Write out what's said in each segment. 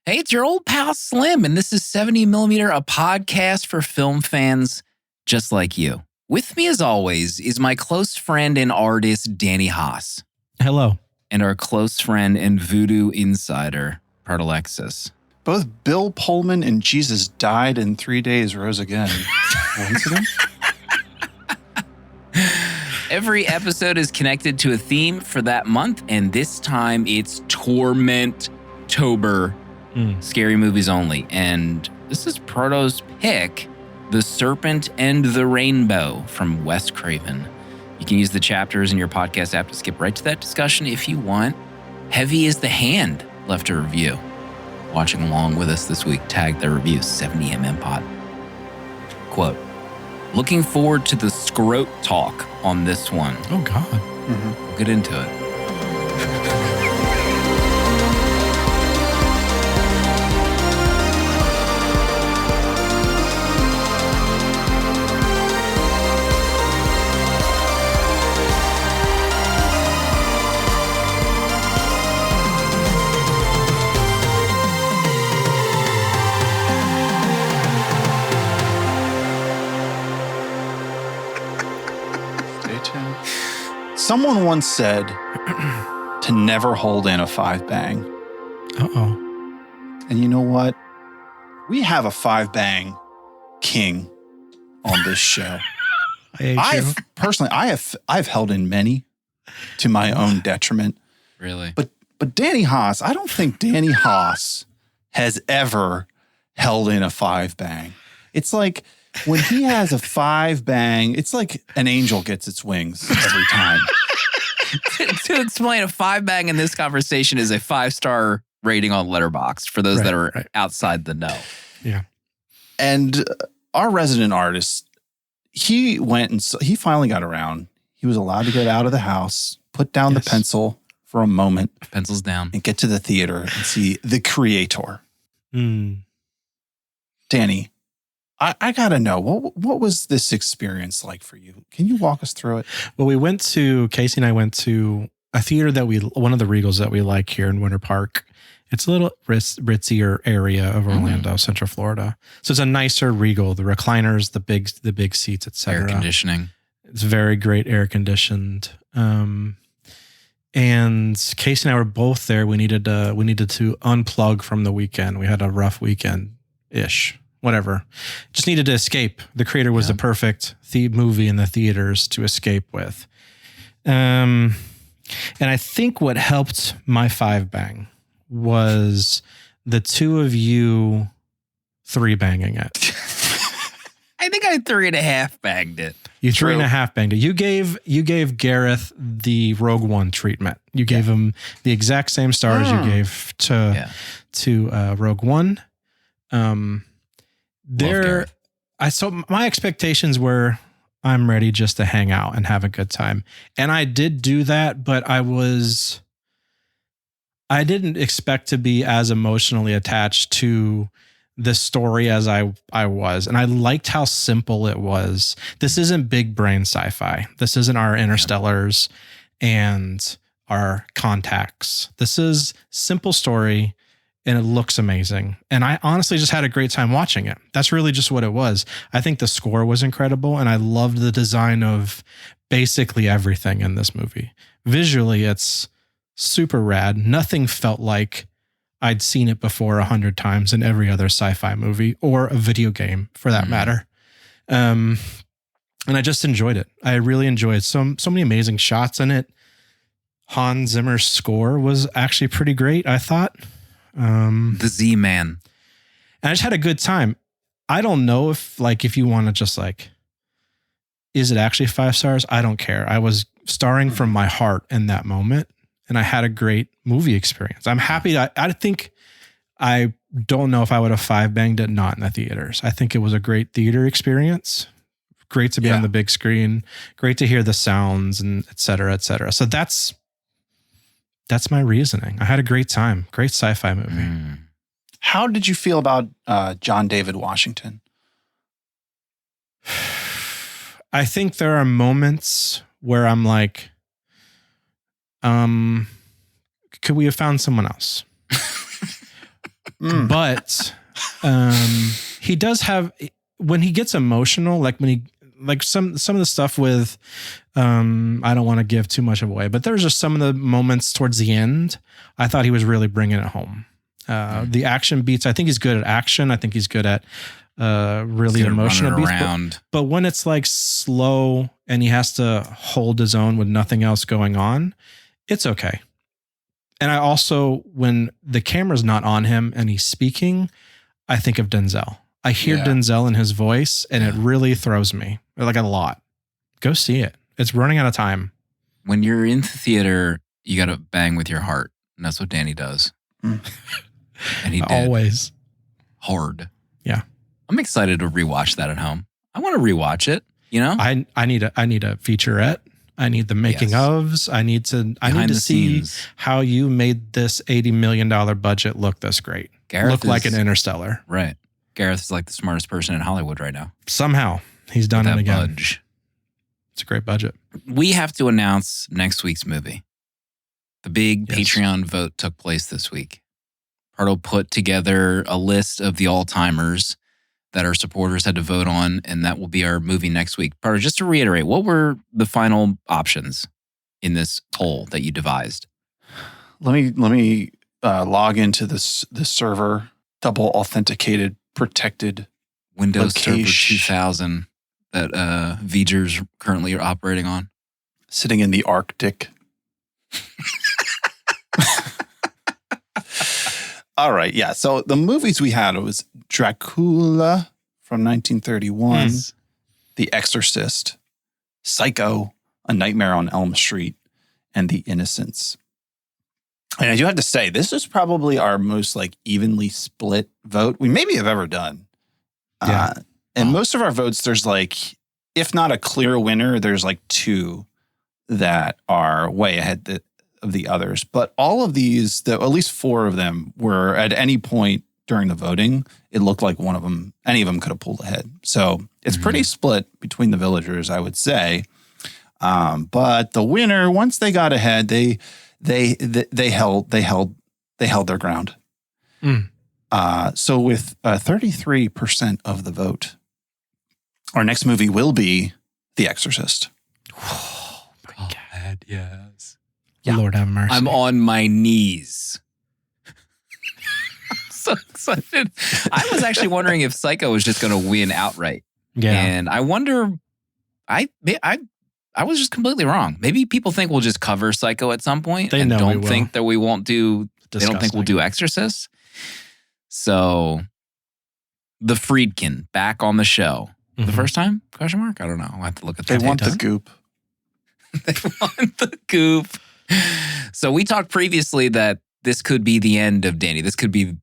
Hey, it's your old pal Slim, and this is 70mm, a podcast for film fans just like you. With me, as always, is my close friend and artist, Danny Haas. Hello. And our close friend and voodoo insider, Part Alexis. Both Bill Pullman and Jesus died in 3 days, rose again. Coincidence? Every episode is connected to a theme for that month, and this time it's Torment-tober. Scary movies only. And this is Proto's pick, The Serpent and the Rainbow from Wes Craven. You can use the chapters in your podcast app to skip right to that discussion if you want. Heavy is the Hand left a review. Watching along with us this week, tag their review 70mm pod. Quote, looking forward to the scrote talk on this one. Oh, God. We'll get into it. Someone once said to never hold in a 5-bang. Uh-oh. And you know what? We have a 5-bang king on this show. I've held in many to my own detriment. Really? But Danny Haas, I don't think Danny Haas has ever held in a 5-bang. It's like when he has a 5-bang, it's like an angel gets its wings every time. To explain, a 5-bang in this conversation is a 5-star rating on Letterboxd for those that are outside the know. Yeah. And our resident artist, he went and he finally got around. He was allowed to get out of the house, put down the pencil for a moment. Pencils down. And get to the theater and see The Creator. Danny, I got to know, what was this experience like for you? Can you walk us through it? Well, Casey and I went to a theater one of the Regals that we like here in Winter Park. It's a little ritzier area of Orlando, Central Florida. So it's a nicer Regal, the recliners, the big seats, etc. Air conditioning. It's very great air conditioned. And Casey and I were both there. We needed to unplug from the weekend. We had a rough weekend-ish. Whatever. Just needed to escape. The Creator was the perfect movie in the theaters to escape with. And I think what helped my 5-bang was the two of you 3-banging it. I think I 3.5 banged it. You 3.5 banged it. You gave Gareth the Rogue One treatment. You gave him the exact same stars you gave to Rogue One. So my expectations were I'm ready just to hang out and have a good time. And I did do that, but I didn't expect to be as emotionally attached to the story as I was. And I liked how simple it was. This isn't big brain sci-fi. This isn't our Interstellars and our Contacts. This is simple story. And it looks amazing. And I honestly just had a great time watching it. That's really just what it was. I think the score was incredible. And I loved the design of basically everything in this movie. Visually, it's super rad. Nothing felt like I'd seen it before 100 times in every other sci-fi movie or a video game for that matter. And I just enjoyed it. I really enjoyed so many amazing shots in it. Hans Zimmer's score was actually pretty great, I thought. The Z-Man. And I just had a good time. I don't know if you want to just is it actually 5 stars? I don't care. I was starring from my heart in that moment and I had a great movie experience. I'm happy. I don't know if I would have 5-banged it not in the theaters. I think it was a great theater experience. Great to be on the big screen. Great to hear the sounds and et cetera, et cetera. So that's my reasoning. I had a great time. Great sci-fi movie. How did you feel about John David Washington? I think there are moments where I'm like, could we have found someone else? But he does have, when he gets emotional, like when he, like some of the stuff with, I don't want to give too much away, but there's just some of the moments towards the end. I thought he was really bringing it home. The action beats, I think he's good at action. I think he's good at really emotional beats. But when it's like slow and he has to hold his own with nothing else going on, it's okay. And I also, when the camera's not on him and he's speaking, I think of Denzel. I hear Denzel in his voice, and it really throws me, like a lot. Go see it. It's running out of time. When you're in the theater, you got to bang with your heart. And that's what Danny does. And he did. Always. Hard. Yeah. I'm excited to rewatch that at home. I want to rewatch it, you know? I need a featurette. I need the making ofs. I need to see how you made this $80 million budget look this great. Look like an Interstellar. Right. Gareth is like the smartest person in Hollywood right now. Somehow he's done it again. Budge. It's a great budget. We have to announce next week's movie. The big Patreon vote took place this week. Pardo put together a list of the all-timers that our supporters had to vote on, and that will be our movie next week. Pardo, just to reiterate, what were the final options in this poll that you devised? Let me log into this server, double authenticated, protected Windows location. Server 2000 that V'ger's currently operating on. Sitting in the Arctic. All right, yeah. So the movies we had was Dracula from 1931, The Exorcist, Psycho, A Nightmare on Elm Street, and The Innocents. And I do have to say, this is probably our most like evenly split vote we maybe have ever done. Yeah. And most of our votes, there's like, if not a clear winner, there's like two that are way ahead of the others. But all of these, at least four of them, were at any point during the voting, it looked like one of them, any of them could have pulled ahead. So it's pretty split between the villagers, I would say. But the winner, once they got ahead, they held their ground. So with 33% of the vote, our next movie will be The Exorcist. Oh my God, yes. Yeah. Lord have mercy. I'm on my knees. I'm so excited. I was actually wondering if Psycho was just going to win outright. Yeah. And I wonder, I was just completely wrong. Maybe people think we'll just cover Psycho at some point. They and know don't we think that we won't do, Disgusting. they don't think we'll do Exorcist. So the Friedkin back on the show. The first time? Question mark? I don't know. I'll have to look at that. They want the goop. They want the goop. So we talked previously that this could be the end of Danny. This could be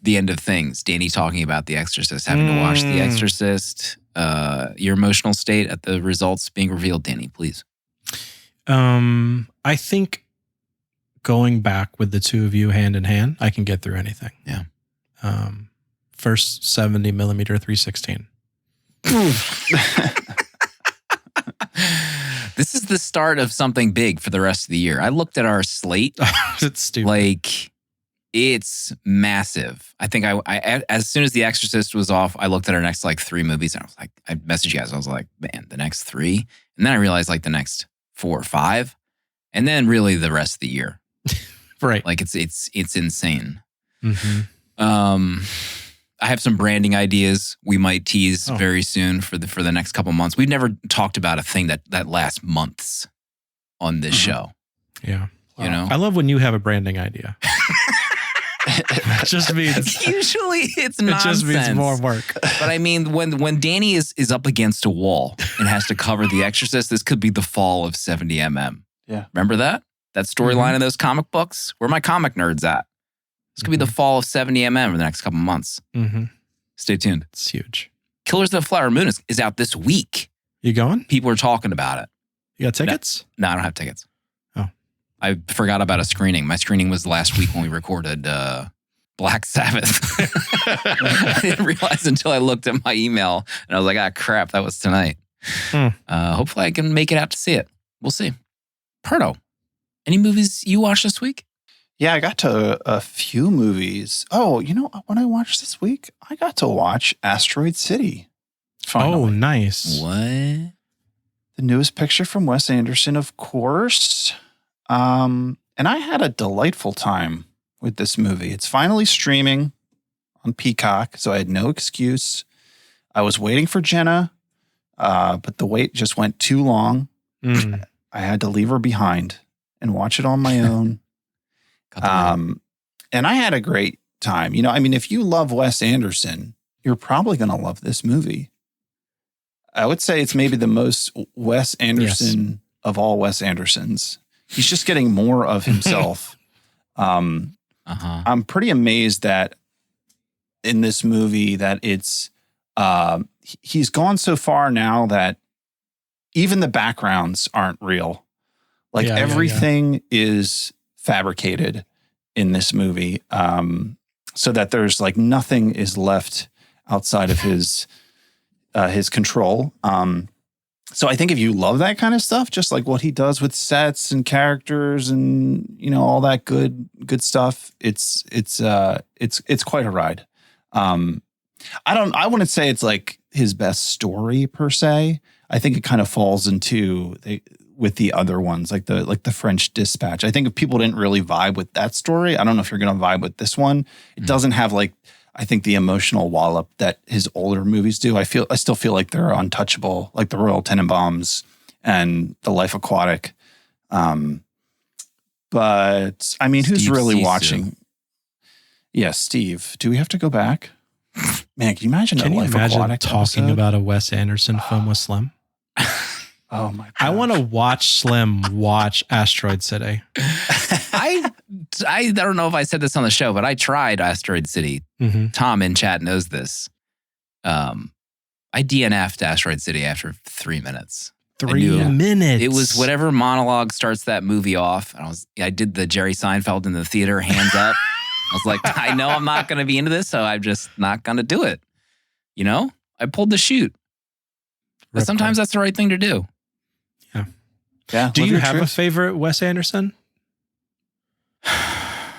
the end of things. Danny talking about The Exorcist, having to watch The Exorcist. Your emotional state at the results being revealed, Danny, please. I think going back with the two of you hand in hand, I can get through anything. Yeah. First 70 millimeter 316. This is the start of something big for the rest of the year. I looked at our slate. It's stupid. Like, it's massive. I think I as soon as The Exorcist was off, I looked at our next like three movies and I was like, I messaged you guys. I was like, man, the next three. And then I realized like the next 4 or 5. And then really the rest of the year. Right. Like it's insane. Mm-hmm. I have some branding ideas we might tease very soon for the next couple months. We've never talked about a thing that lasts months on this show. Yeah. You know? I love when you have a branding idea. It just means usually it's nonsense. It just means more work. But I mean, when Danny is up against a wall and has to cover The Exorcist, this could be the fall of 70 mm. Yeah. Remember that storyline in those comic books? Where are my comic nerds at? This could be the fall of 70 mm for the next couple months. Stay tuned. It's huge. Killers of the Flower Moon is out this week. You going? People are talking about it. You got tickets? No, I don't have tickets. Oh. I forgot about a screening. My screening was last week when we recorded Black Sabbath. I didn't realize until I looked at my email and I was like, crap, that was tonight. Hopefully I can make it out to see it. We'll see. Pardo, any movies you watched this week? Yeah, I got to a few movies. Oh, you know what I watched this week? I got to watch Asteroid City. Finally. Oh, nice. What? The newest picture from Wes Anderson, of course. And I had a delightful time with this movie. It's finally streaming on Peacock, so I had no excuse. I was waiting for Jenna, but the wait just went too long. Mm. I had to leave her behind and watch it on my own. And I had a great time. You know, I mean, if you love Wes Anderson, you're probably going to love this movie. I would say it's maybe the most Wes Anderson of all Wes Andersons. He's just getting more of himself. I'm pretty amazed that in this movie that it's, he's gone so far now that even the backgrounds aren't real. Like everything is fabricated in this movie, so that there's like nothing is left outside of his control. So I think if you love that kind of stuff, just like what he does with sets and characters and, you know, all that good stuff, it's quite a ride. I wouldn't say it's like his best story per se. I think it kind of falls into with the other ones, like the French Dispatch. I think if people didn't really vibe with that story, I don't know if you're going to vibe with this one. It doesn't have like, I think the emotional wallop that his older movies do. I still feel like they're untouchable, like the Royal Tenenbaums and The Life Aquatic. But I mean, who's really watching? Yeah, Steve. Do we have to go back? Man, can you imagine Aquatic talking episode? about a Wes Anderson film with Slim? Oh my god! I want to watch Slim watch Asteroid City. I don't know if I said this on the show, but I tried Asteroid City. Mm-hmm. Tom in chat knows this. I DNF'd Asteroid City after 3 minutes. 3 minutes. It was whatever monologue starts that movie off. And I did the Jerry Seinfeld in the theater, hands up. I was like, I know I'm not going to be into this, so I'm just not going to do it. You know, I pulled the chute. But sometimes that's the right thing to do. Yeah. Do you have a favorite Wes Anderson? I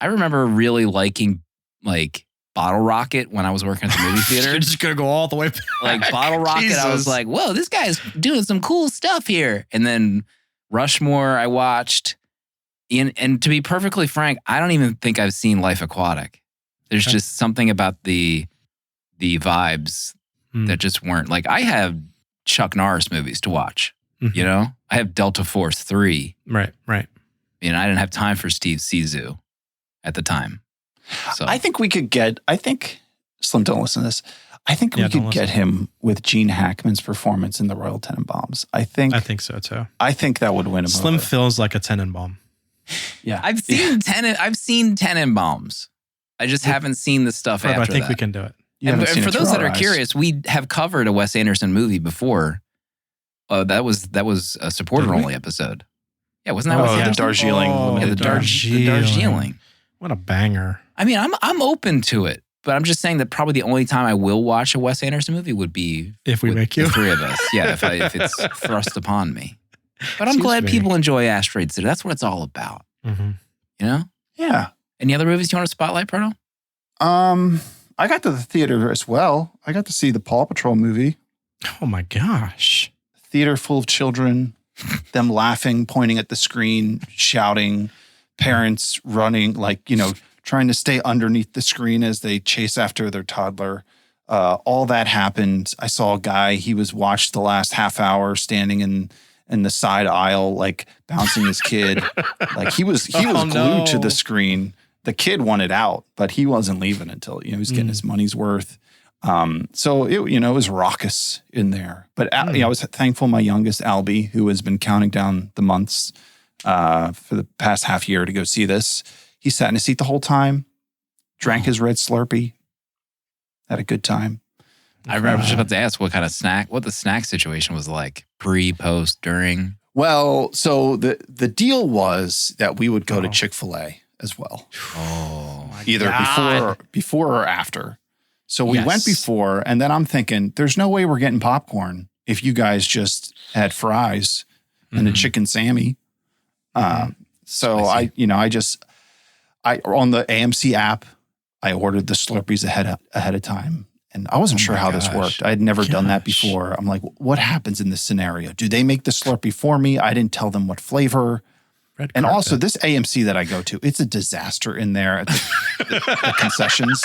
remember really liking like Bottle Rocket when I was working at the movie theater. You're just gonna go all the way back. Like Bottle Rocket, Jesus. I was like, whoa, this guy's doing some cool stuff here. And then Rushmore, I watched. And to be perfectly frank, I don't even think I've seen Life Aquatic. There's just something about the vibes that just weren't like. I have Chuck Norris movies to watch. Mm-hmm. You know, I have Delta Force 3. Right. You know, I didn't have time for Steve Zissou at the time. So I think Slim, don't listen to this. I think we could get him with Gene Hackman's performance in the Royal Tenenbaums. I think so too. I think that would win him Slim over. feels like a Tenenbaum. Yeah. I've seen Tenenbaums. I just haven't seen the stuff after I think that. we can do it. And for those that are curious, we have covered a Wes Anderson movie before. That was a supporter only episode. Yeah, wasn't that the Darjeeling? The Darjeeling. What a banger! I mean, I'm open to it, but I'm just saying that probably the only time I will watch a Wes Anderson movie would be if we make you the three of us. Yeah, if it's thrust upon me. But I'm glad people enjoy Asteroid City. That's what it's all about. Mm-hmm. You know? Yeah. Any other movies you want to spotlight, Proto? I got to the theater as well. I got to see the Paw Patrol movie. Oh my gosh. Theater full of children, them laughing, pointing at the screen, shouting, parents running, like, you know, trying to stay underneath the screen as they chase after their toddler. All that happened. I saw a guy, he was watched the last half hour standing in the side aisle, like bouncing his kid. Like he was glued to the screen. The kid wanted out, but he wasn't leaving until, you know, he was getting his money's worth. So it was raucous in there, but you know, I was thankful my youngest Albie, who has been counting down the months, for the past half year to go see this. He sat in his seat the whole time, drank his red Slurpee, had a good time. I was just about to ask what the snack situation was like pre, post, during. Well, so the deal was that we would go to Chick-fil-A as well. Oh, either before or after. So we went before, and then I'm thinking, there's no way we're getting popcorn if you guys just had fries and a chicken Sammy. So Spicy. I on the AMC app, I ordered the Slurpees ahead of time. And I wasn't sure my how this gosh. worked. I had never done that Gosh. before. I'm like, what happens in this scenario? Do they make the Slurpee for me? I didn't tell them what flavor. Red And carpet. also, this AMC that I go to, it's a disaster in there at the concessions.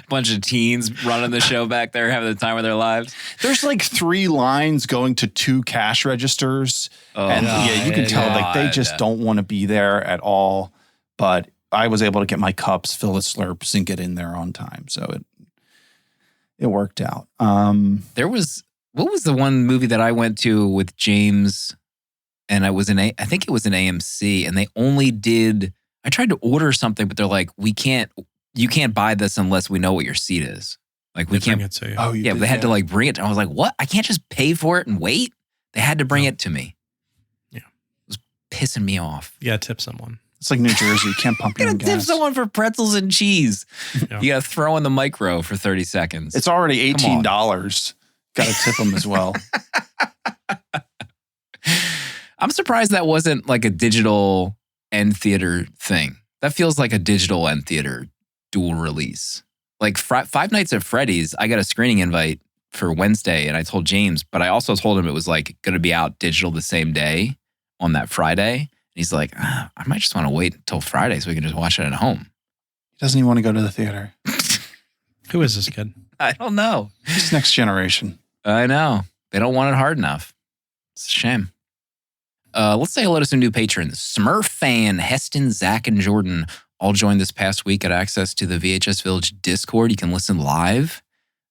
Bunch of teens running the show back there, having the time of their lives. There's like 3 lines going to 2 cash registers. Oh, And you can tell like they God. just don't want to be there at all. But I was able to get my cups, fill the Slurps, and get in there on time. So it worked out. There was, what was the one movie that I went to with James, and I think it was an AMC, and they only did, I tried to order something, but they're like, you can't buy this unless we know what your seat is. Like we They bring can't. it to you. Oh, you Yeah, did they had to that? like bring it. I was like, what? I can't just pay for it and wait. They had to bring it to me. Yeah. It was pissing me off. Yeah, tip someone. It's like New Jersey. You can't pump your You own gotta tip gas. someone for pretzels and cheese. Yeah. You gotta throw in the micro for 30 seconds. It's already Come on. $18. Got to tip them as well. I'm surprised that wasn't like a digital end theater thing. That feels like a digital end theater dual release. Like Five Nights at Freddy's, I got a screening invite for Wednesday, and I told James, but I also told him it was like going to be out digital the same day on that Friday. And he's like, I might just want to wait until Friday so we can just watch it at home. He doesn't even want to go to the theater. Who is this kid? I don't know. It's next generation. I know. They don't want it hard enough. It's a shame. Let's say hello to some new patrons. Smurf fan, Heston, Zach, and Jordan all joined this past week, got access to the VHS Village Discord. You can listen live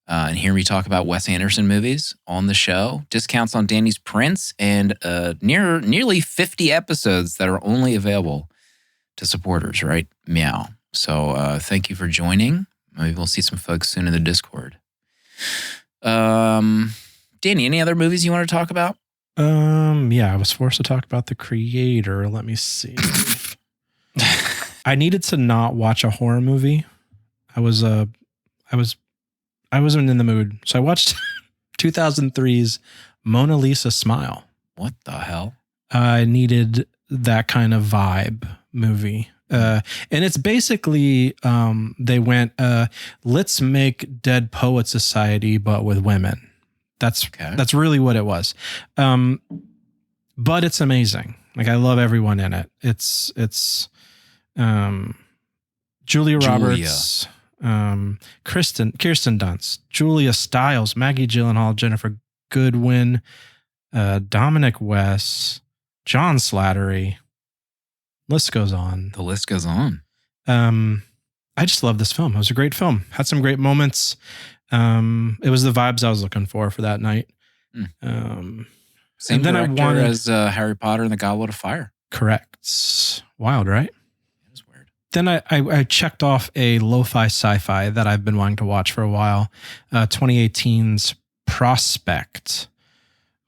and hear me talk about Wes Anderson movies on the show. Discounts on Danny's Prince, and nearly 50 episodes that are only available to supporters, right? Meow. So thank you for joining. Maybe we'll see some folks soon in the Discord. Danny, any other movies you want to talk about? Yeah, I was forced to talk about The Creator. Let me see. I needed to not watch a horror movie. I wasn't in the mood. So I watched 2003's Mona Lisa Smile. What the hell? I needed that kind of vibe movie. And it's basically, they went, let's make Dead Poet Society, but with women. That's really what it was. But it's amazing. Like, I love everyone in it. It's Julia Roberts, Kirsten Dunst, Julia Stiles, Maggie Gyllenhaal, Jennifer Goodwin, Dominic West, John Slattery. List goes on. The list goes on. I just love this film. It was a great film. Had some great moments. It was the vibes I was looking for that night. Same and then director as Harry Potter and the Goblet of Fire. Correct. Wild, right? That is weird. Then I checked off a lo-fi sci-fi that I've been wanting to watch for a while. 2018's Prospect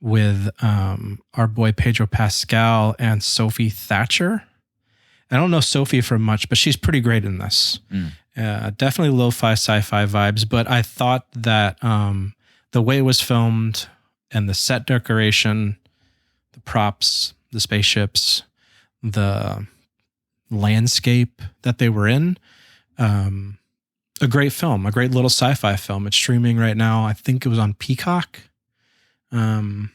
with our boy Pedro Pascal and Sophie Thatcher. I don't know Sophie from much, but she's pretty great in this. Definitely lo-fi sci-fi vibes, but I thought that the way it was filmed and the set decoration, the props, the spaceships, the landscape that they were in, a great film, a great little sci-fi film. It's streaming right now. I think it was on Peacock. But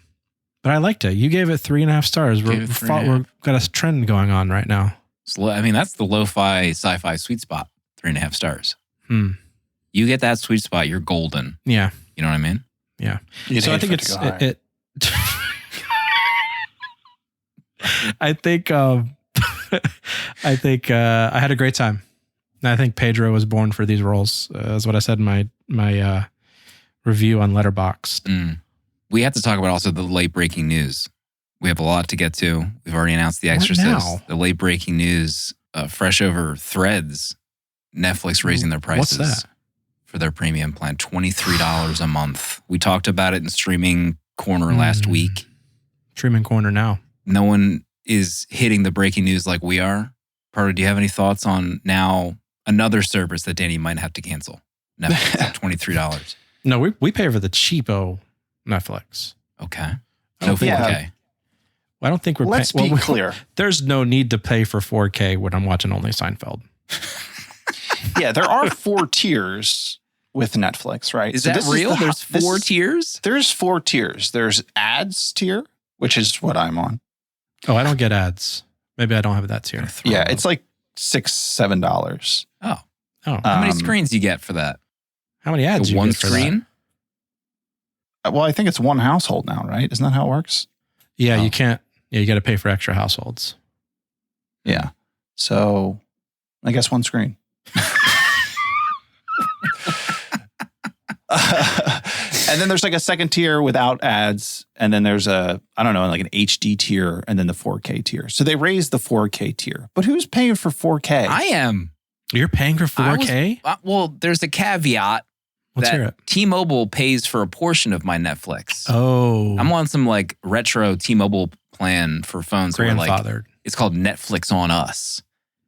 I liked it. You gave it 3.5 stars. We've got a trend going on right now. I mean, that's the lo-fi sci-fi sweet spot. 3.5 stars. You get that sweet spot, you're golden. Yeah. You know what I mean? Yeah. You'd So I hate think for it to it's go higher. I think I had a great time. And I think Pedro was born for these roles. Is what I said in my review on Letterboxd. We have to talk about also the late breaking news. We have a lot to get to. We've already announced The What Exorcist. now? The late breaking news, fresh over Threads. Netflix raising their prices. What's that? For their premium plan, $23 a month. We talked about it in Streaming Corner last week. Streaming Corner now. No one is hitting the breaking news like we are. Pardo, do you have any thoughts on now another service that Danny might have to cancel? Netflix at $23. No, we pay for the cheapo Netflix. Okay. No yeah. 4K. I don't think we're. Let's be clear. There's no need to pay for 4K when I'm watching only Seinfeld. Yeah, there are 4 tiers with Netflix, right? Is that real? There's 4 tiers? There's 4 tiers. There's ads tier, which is what I'm on. Oh, I don't get ads. Maybe I don't have that tier. Yeah, it's like $6-7. Oh. Oh. How many screens do you get for that? How many ads? You One get for that? screen? Well, I think it's one household now, right? Isn't that how it works? Yeah, Oh. you can't. Yeah, you got to pay for extra households. Yeah. So I guess one screen. And then there's like a second tier without ads. And then there's like an HD tier and then the 4K tier. So they raised the 4K tier. But who's paying for 4K? I am. You're paying for 4K? Well, there's a caveat. Let's hear it. T-Mobile pays for a portion of my Netflix. Oh. I'm on some like retro T-Mobile plan for phones. Where, like, Grandfathered. it's called Netflix on Us.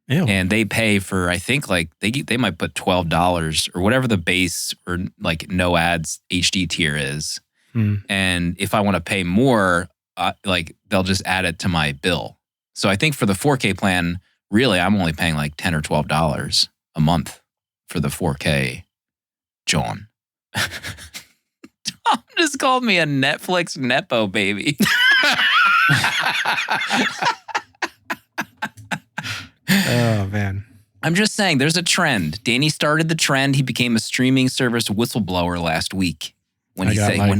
Ew. And they pay for, I think, like they might put $12 or whatever the base or like no ads HD tier is. And if I want to pay more, like they'll just add it to my bill. So I think for the 4K plan, really, I'm only paying like $10 or $12 a month for the 4K. John. Tom just called me a Netflix Nepo baby. Oh, man. I'm just saying, there's a trend. Danny started the trend. He became a streaming service whistleblower last week when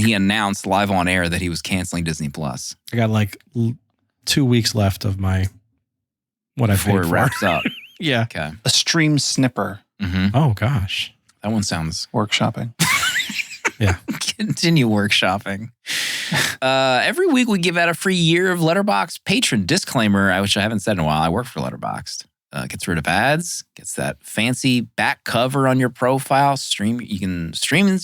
he announced live on air that he was canceling Disney Plus. I got like 2 weeks left of my what I paid Before it for. wraps up. Yeah. Okay. A stream snipper. Mm-hmm. Oh, gosh. That one sounds... Workshopping. Yeah. Continue workshopping. Every week we give out a free year of Letterboxd patron disclaimer, which I haven't said in a while. I work for Letterboxd. Gets rid of ads, gets that fancy back cover on your profile. You can stream.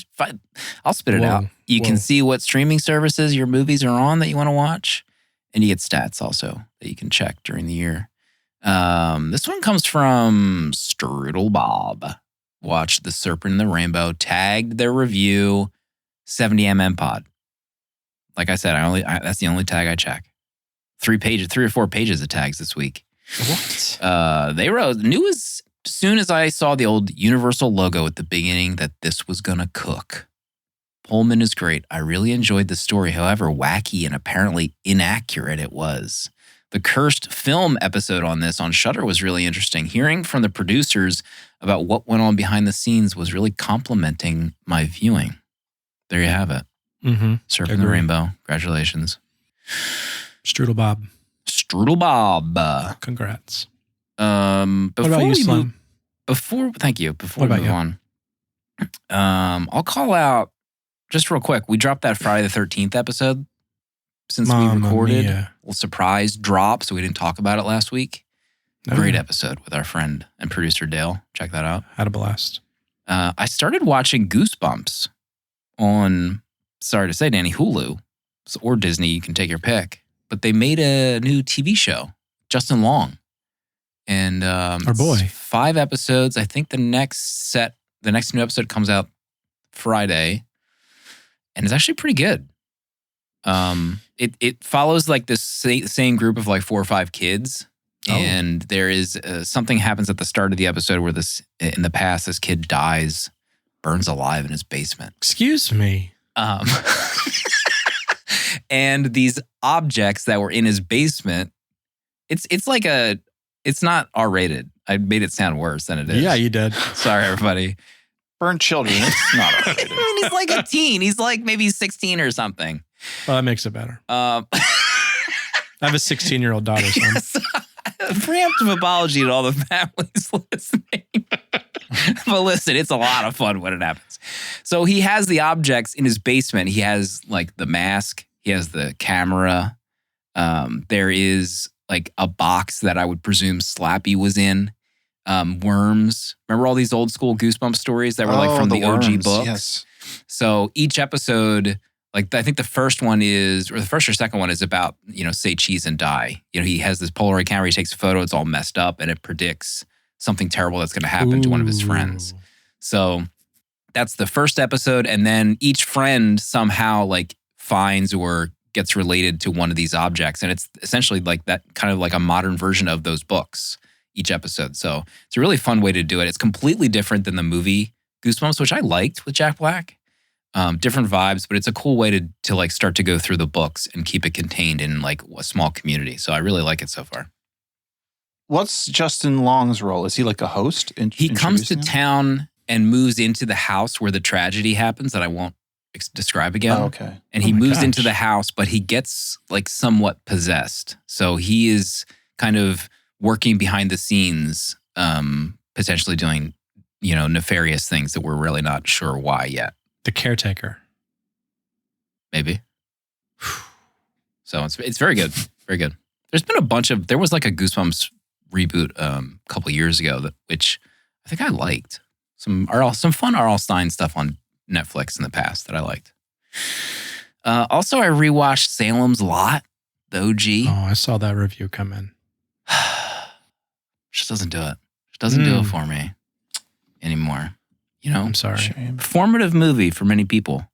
I'll spit it out. You can see what streaming services your movies are on that you want to watch. And you get stats also that you can check during the year. This one comes from Strudel Bob. Watched The Serpent and the Rainbow, tagged their review 70mm pod. Like I said, that's the only tag I check. 3 or 4 pages of tags this week. What? They wrote, knew as soon as I saw the old Universal logo at the beginning that this was gonna cook. Pullman is great. I really enjoyed the story, however wacky and apparently inaccurate it was. The cursed film episode on this on Shudder was really interesting. Hearing from the producers about what went on behind the scenes was really complimenting my viewing. There you have it. Mm-hmm. Serpent and the Rainbow. Congratulations. Strudel Bob. Strudel Bob. Congrats. Before what about you, Slim? Thank you. Before What we move on, I'll call out just real quick. We dropped that Friday the 13th episode since we recorded. A little surprise drop, so we didn't talk about it last week. Great episode with our friend and producer Dale. Check that out. Had a blast. I started watching Goosebumps on, sorry to say, Danny, Hulu or Disney. You can take your pick. But they made a new TV show, Justin Long. And our boy. 5 episodes. I think the next new episode comes out Friday. And it's actually pretty good. It follows like this same group of like 4 or 5 kids. Oh. And there is something happens at the start of the episode where in the past, this kid dies, burns alive in his basement. Excuse me. And these objects that were in his basement, it's not R-rated. I made it sound worse than it is. Yeah, you did. Sorry, everybody. Burn children. It's not R-rated. I mean, he's like a teen. He's like maybe 16 or something. Well, that makes it better. I have a 16-year-old daughter, son. Yes. Preemptive apology to all the families listening. But listen, it's a lot of fun when it happens. So he has the objects in his basement. He has like the mask. He has the camera. There is like a box that I would presume Slappy was in. Worms. Remember all these old school Goosebumps stories that were like from the OG worms, books? Yes. So each episode, like I think the first one is, or the first or second one is about, say cheese and die. He has this Polaroid camera, he takes a photo, it's all messed up and it predicts something terrible that's going to happen to one of his friends. So that's the first episode. And then each friend somehow like finds or gets related to one of these objects. And it's essentially like that, kind of like a modern version of those books, each episode. So it's a really fun way to do it. It's completely different than the movie Goosebumps, which I liked with Jack Black. Different vibes, but it's a cool way to like start to go through the books and keep it contained in like a small community. So I really like it so far. What's Justin Long's role? Is he like a host? He comes to introducing him? town and moves into the house where the tragedy happens that I won't describe again. Oh, okay. And he Oh my moves into gosh. the house, but he gets like somewhat possessed. So he is kind of working behind the scenes, potentially doing, nefarious things that we're really not sure why yet. The caretaker. Maybe. So it's very good. Very good. There's been there was like a Goosebumps reboot a couple years ago, which I think I liked. Some fun R.L. Stine stuff on Netflix in the past that I liked. Also, I rewatched Salem's Lot, the OG. Oh, I saw that review come in. Just doesn't do it. Just doesn't do it for me anymore. I'm sorry. Shame. Formative movie for many people.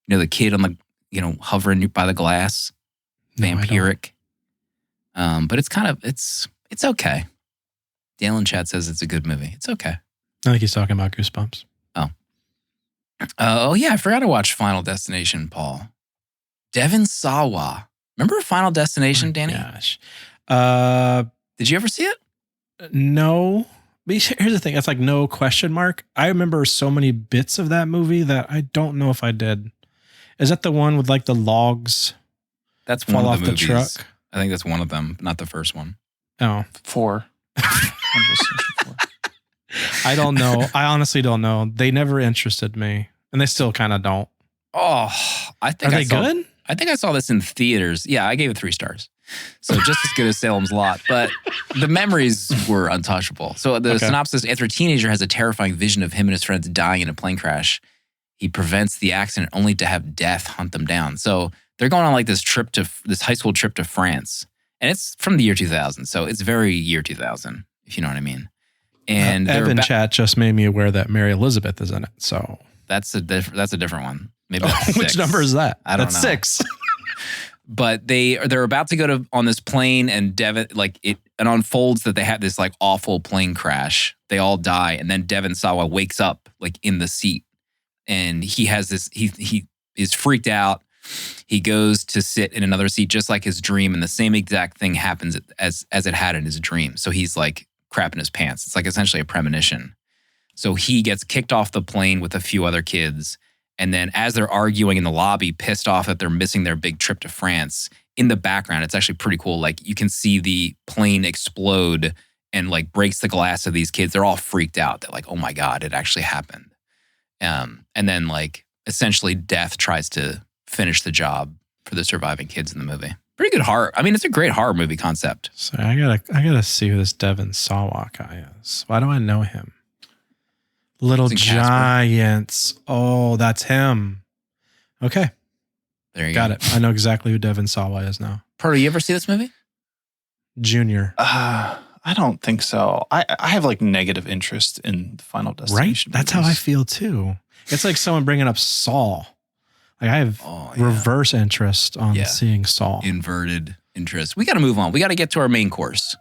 The kid on the, hovering by the glass, No, I don't. vampiric. But it's okay. Dale in chat says it's a good movie. It's okay. I think he's talking about Goosebumps. Oh yeah, I forgot to watch Final Destination, Paul. Devon Sawa. Remember Final Destination, Danny? Gosh. Did you ever see it? No. But here's the thing. It's like no question mark. I remember so many bits of that movie that I don't know if I did. Is that the one with like the logs That's fall one off of the the movies. truck? I think that's one of them, not the first one. Oh, 4. I'm just thinking 4. I don't know. I honestly don't know. They never interested me, and they still kind of don't. Oh, I think Are they good? I think I saw this in theaters. Yeah, I gave it 3 stars. So just as good as Salem's Lot, but the memories were untouchable. So the synopsis: after a teenager has a terrifying vision of him and his friends dying in a plane crash, he prevents the accident only to have death hunt them down. So they're going on like this high school trip to France, and it's from the year 2000. So it's very year 2000, if you know what I mean. And Evan chat just made me aware that Mary Elizabeth is in it. So that's a different one. Maybe that's which 6. number is that? I don't That's know. 6. But they're about to go on this plane, and Devon, like it unfolds that they have this like awful plane crash. They all die, and then Devon Sawa wakes up like in the seat, and he has this. He is freaked out. He goes to sit in another seat, just like his dream, and the same exact thing happens as it had in his dream. So he's like crapping his pants. It's like essentially a premonition. So he gets kicked off the plane with a few other kids. And then as they're arguing in the lobby, pissed off that they're missing their big trip to France, in the background, it's actually pretty cool. Like you can see the plane explode and like breaks the glass of these kids. They're all freaked out. They're like, oh my God, it actually happened. And then like essentially death tries to finish the job for the surviving kids in the movie. Pretty good horror. I mean, it's a great horror movie concept. So I gotta see who this Devon Sawa guy is. Why do I know him? Little He's in Casper. Giants. Oh, that's him. Okay, There you got go. it. I know exactly who Devon Sawa is now. Proto, you ever see this movie? Junior. I don't think so. I have like negative interest in the Final Right? Destination. That's how I movies. feel too. It's like someone bringing up Saw. Like I have Oh, yeah. reverse interest on Yeah. seeing Saw. Inverted interest. We got to move on. We got to get to our main course,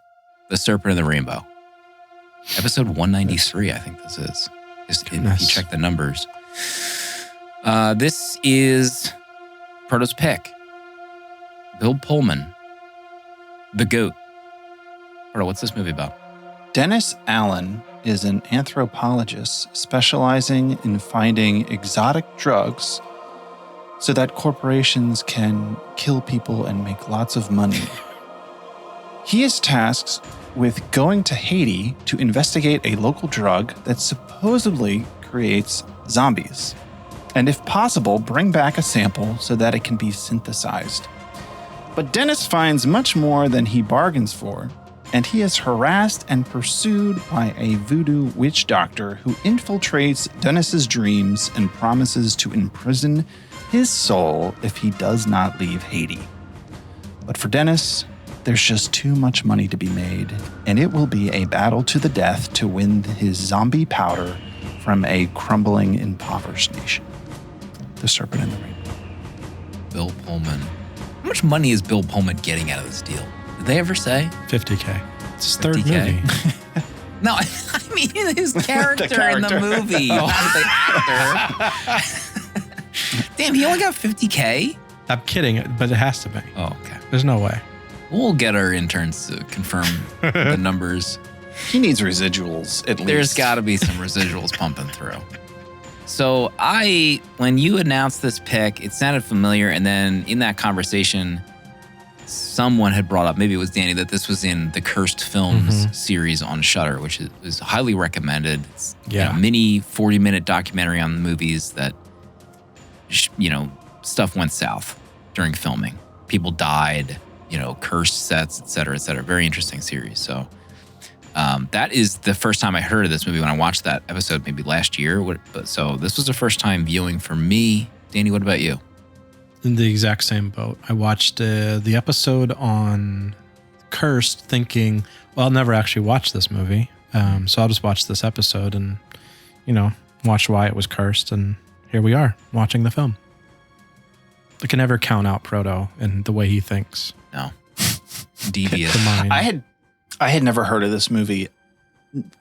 The Serpent and the Rainbow. Episode 193, I think this is. Just if you Goodness. check the numbers. This is Proto's pick. Bill Pullman, the GOAT. Proto, what's this movie about? Dennis Allen is an anthropologist specializing in finding exotic drugs so that corporations can kill people and make lots of money. He is tasked with going to Haiti to investigate a local drug that supposedly creates zombies, and if possible, bring back a sample so that it can be synthesized. But Dennis finds much more than he bargains for, and he is harassed and pursued by a voodoo witch doctor who infiltrates Dennis's dreams and promises to imprison his soul if he does not leave Haiti. But for Dennis, there's just too much money to be made, and it will be a battle to the death to win his zombie powder from a crumbling, impoverished nation. The Serpent and the Rainbow. Bill Pullman. How much money is Bill Pullman getting out of this deal? Did they ever say? $50K. It's his third 50K? movie. No, I mean his character in the movie, not the actor. Damn, he only got $50K? I'm kidding, but it has to be. Oh, okay. There's no way. We'll get our interns to confirm the numbers. He needs residuals, at least. There's got to be some residuals pumping through. So when you announced this pick, it sounded familiar. And then in that conversation, someone had brought up, maybe it was Danny, that this was in the Cursed Films series on Shudder, which is highly recommended. It's a mini 40-minute documentary on the movies that, stuff went south during filming. People died, cursed sets, et cetera, et cetera. Very interesting series. So that is the first time I heard of this movie when I watched that episode maybe last year. So this was the first time viewing for me. Danny, what about you? In the exact same boat. I watched the episode on Cursed thinking, well, I'll never actually watch this movie. So I'll just watch this episode and, watch why it was cursed. And here we are watching the film. I can never count out Proto and the way he thinks. No. Devious. I had never heard of this movie.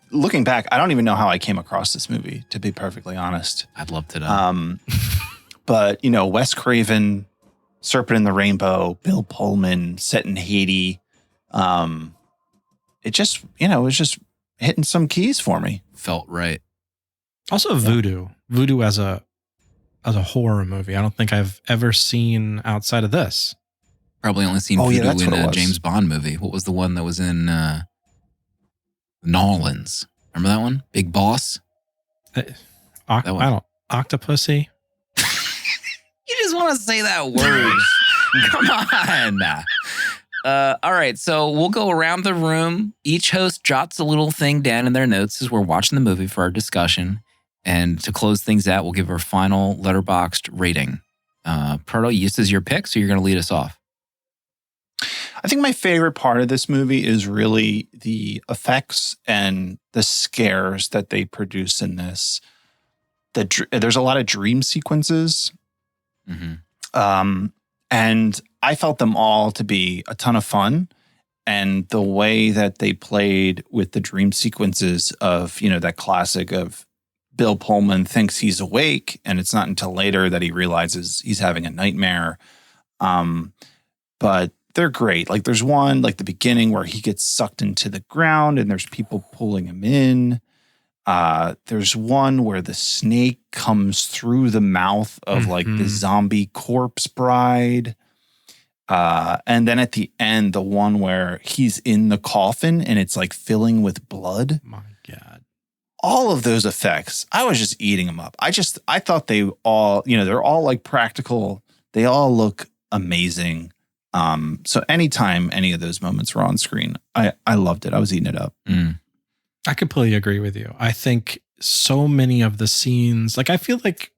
Looking back, I don't even know how I came across this movie, to be perfectly honest. I'd love to know. But, Wes Craven, Serpent and the Rainbow, Bill Pullman, set in Haiti. It just, it was just hitting some keys for me. Felt right. Also Voodoo. Voodoo as a horror movie. I don't think I've ever seen outside of this. Probably only seen Voodoo in a James Bond movie. What was the one that was in Nolans? Remember that one? Big Boss? Octopussy? You just want to say that word. Come on. All right, so we'll go around the room. Each host jots a little thing down in their notes as we're watching the movie for our discussion. And to close things out, we'll give our final letterboxed rating. Proto, this is your pick, so you're going to lead us off. I think my favorite part of this movie is really the effects and the scares that they produce in this. There's a lot of dream sequences. And I felt them all to be a ton of fun. And the way that they played with the dream sequences of, that classic of Bill Pullman thinks he's awake, and it's not until later that he realizes he's having a nightmare. But they're great. Like there's one, like the beginning where he gets sucked into the ground and there's people pulling him in. There's one where the snake comes through the mouth of like the zombie corpse bride. And then at the end, the one where he's in the coffin and it's like filling with blood. My God. All of those effects, I was just eating them up. I thought they all, they're all like practical. They all look amazing. So anytime any of those moments were on screen, I loved it. I was eating it up. I completely agree with you. I think so many of the scenes, like I feel like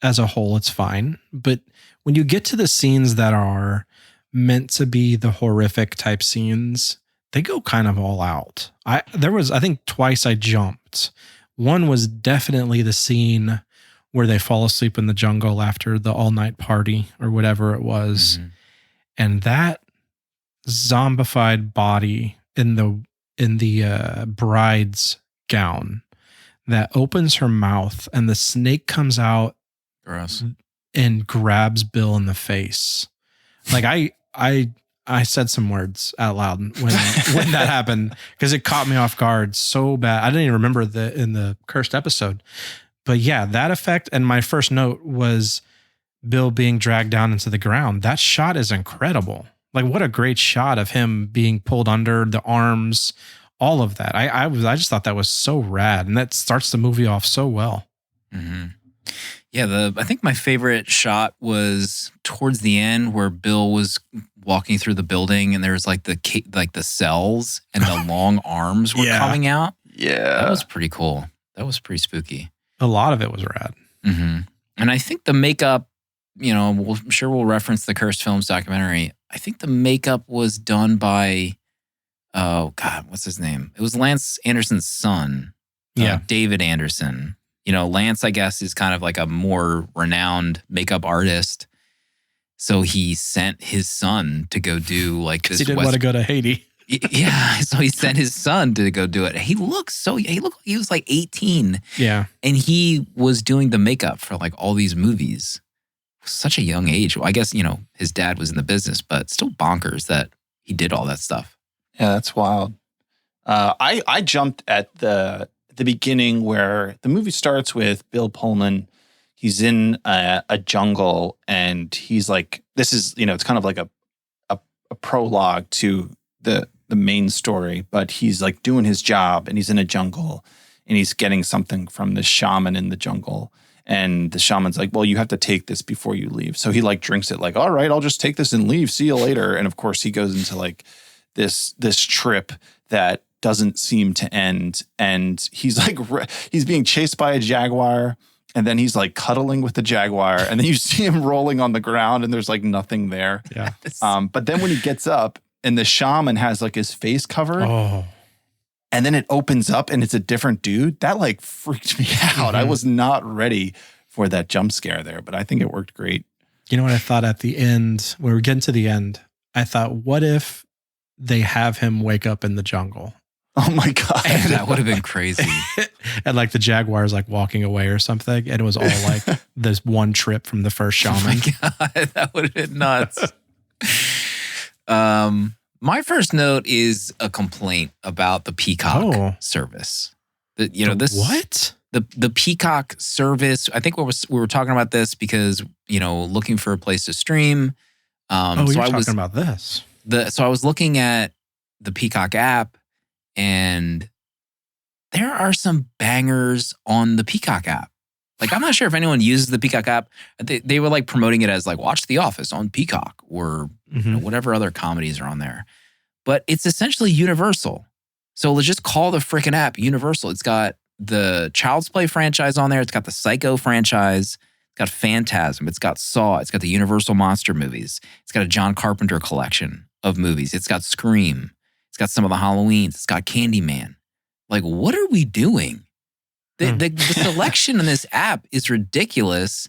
as a whole, it's fine. But when you get to the scenes that are meant to be the horrific type scenes, they go kind of all out. I think twice I jumped. One was definitely the scene where they fall asleep in the jungle after the all-night party or whatever it was. And that zombified body in the bride's gown that opens her mouth and the snake comes out Gross. And grabs Bill in the face. Like I said some words out loud when that happened because it caught me off guard so bad. I didn't even remember in the Cursed episode. But yeah, that effect. And my first note was Bill being dragged down into the ground. That shot is incredible. Like what a great shot of him being pulled under, the arms, all of that. I just thought that was so rad. And that starts the movie off so well. Yeah, I think my favorite shot was towards the end where Bill was walking through the building and there was like the cells and the long arms were coming out. Yeah. That was pretty cool. That was pretty spooky. A lot of it was rad. And I think the makeup, I'm sure we'll reference the Cursed Films documentary. I think the makeup was done by, oh God, what's his name? It was Lance Anderson's son. David Anderson. Lance, I guess, is kind of like a more renowned makeup artist. So he sent his son to go do like this. He didn't want to go to Haiti. Yeah. So he sent his son to go do it. He looked like he was like 18. Yeah. And he was doing the makeup for like all these movies. Such a young age. Well, I guess, his dad was in the business, but still bonkers that he did all that stuff. Yeah, that's wild. I jumped at the beginning where the movie starts with Bill Pullman. He's in a jungle, and he's like, this is, it's kind of like a prologue to the main story, but he's like doing his job, and he's in a jungle, and he's getting something from the shaman in the jungle. And the shaman's like, well, you have to take this before you leave. So he like drinks it like, all right, I'll just take this and leave. See you later. And of course he goes into like this trip that doesn't seem to end. And he's like, he's being chased by a jaguar. And then he's like cuddling with the jaguar. And then you see him rolling on the ground and there's like nothing there. Yeah. But then when he gets up and the shaman has like his face covered. Oh. And then it opens up and it's a different dude. That like freaked me out. I was not ready for that jump scare there, but I think it worked great. You know what I thought at the end, when we're getting to the end, I thought, what if they have him wake up in the jungle? Oh my God. That would have been crazy. And like the jaguar is like walking away or something. And it was all like this one trip from the first shaman. Oh my God, that would have been nuts. My first note is a complaint about the Peacock service. What? The Peacock service. I think we were talking about this because looking for a place to stream. You're talking about this. So I was looking at the Peacock app, and there are some bangers on the Peacock app. Like, I'm not sure if anyone uses the Peacock app. They were like promoting it as like, watch The Office on Peacock or whatever other comedies are on there. But it's essentially Universal. So let's just call the freaking app Universal. It's got the Child's Play franchise on there. It's got the Psycho franchise. It's got Phantasm. It's got Saw. It's got the Universal Monster movies. It's got a John Carpenter collection of movies. It's got Scream. It's got some of the Halloweens. It's got Candyman. Like, what are we doing? The selection in this app is ridiculous,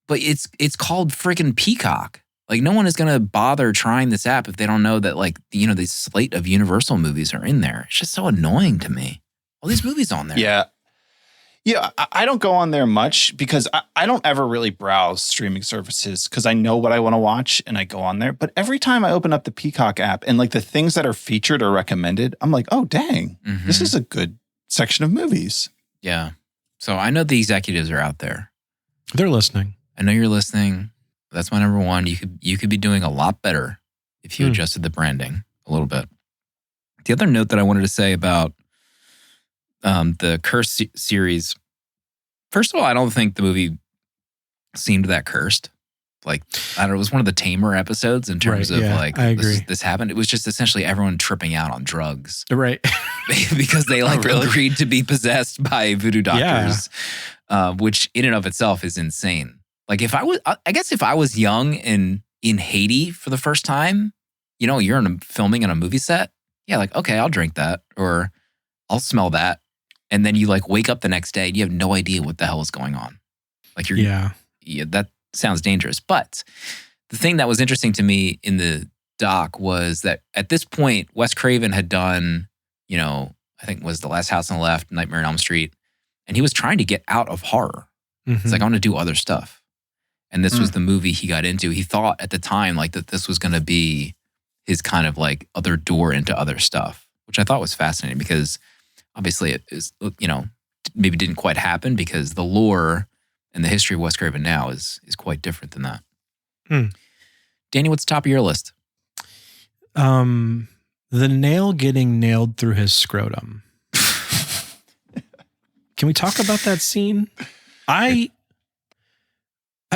but it's called freaking Peacock. Like, no one is going to bother trying this app if they don't know that, like, the slate of Universal movies are in there. It's just so annoying to me. All these movies on there. Yeah. Yeah, I don't go on there much because I don't ever really browse streaming services because I know what I want to watch and I go on there. But every time I open up the Peacock app and like the things that are featured or recommended, I'm like, oh, dang, this is a good section of movies. Yeah. So I know the executives are out there. They're listening. I know you're listening. That's my number one. You could be doing a lot better if you adjusted the branding a little bit. The other note that I wanted to say about the Curse series, first of all, I don't think the movie seemed that cursed. Like, I don't know, it was one of the tamer episodes in terms of like, I agree. This happened. It was just essentially everyone tripping out on drugs. Right. Because they agreed to be possessed by voodoo doctors, which in and of itself is insane. Like, I guess if I was young and in Haiti for the first time, you're filming in a movie set. Yeah, like, okay, I'll drink that or I'll smell that. And then you like wake up the next day and you have no idea what the hell is going on. Like yeah, that sounds dangerous. But the thing that was interesting to me in the doc was that at this point, Wes Craven had done, I think it was The Last House on the Left, Nightmare on Elm Street. And he was trying to get out of horror. It's like, I want to do other stuff. And this was the movie he got into. He thought at the time like that this was going to be his kind of like other door into other stuff, which I thought was fascinating because obviously it is, maybe didn't quite happen because the lore and the history of Wes Craven now is quite different than that. Danny, what's the top of your list? The nail getting nailed through his scrotum. Can we talk about that scene? Get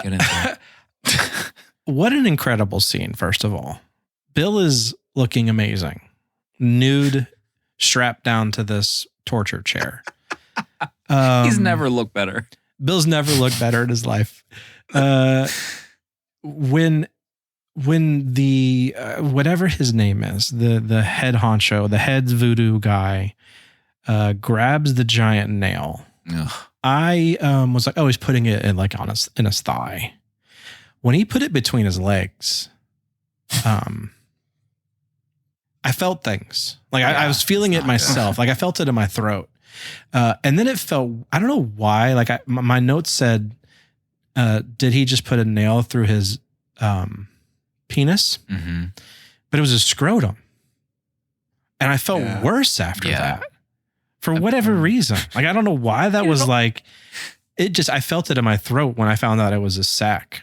into it. What an incredible scene, first of all. Bill is looking amazing. Nude, strapped down to this torture chair. He's never looked better. Bill's never looked better in his life. When the whatever his name is, the head honcho, the head voodoo guy, grabs the giant nail. Ugh. I was like, oh, he's putting it in like in his thigh. when he put it between his legs, I felt things. Like I was feeling it myself. Like I felt it in my throat. And then it felt, I don't know why, like my notes said, did he just put a nail through his penis? Mm-hmm. But it was a scrotum. And I felt worse after that for whatever reason. Like, I don't know why that was like, I felt it in my throat when I found out it was a sack.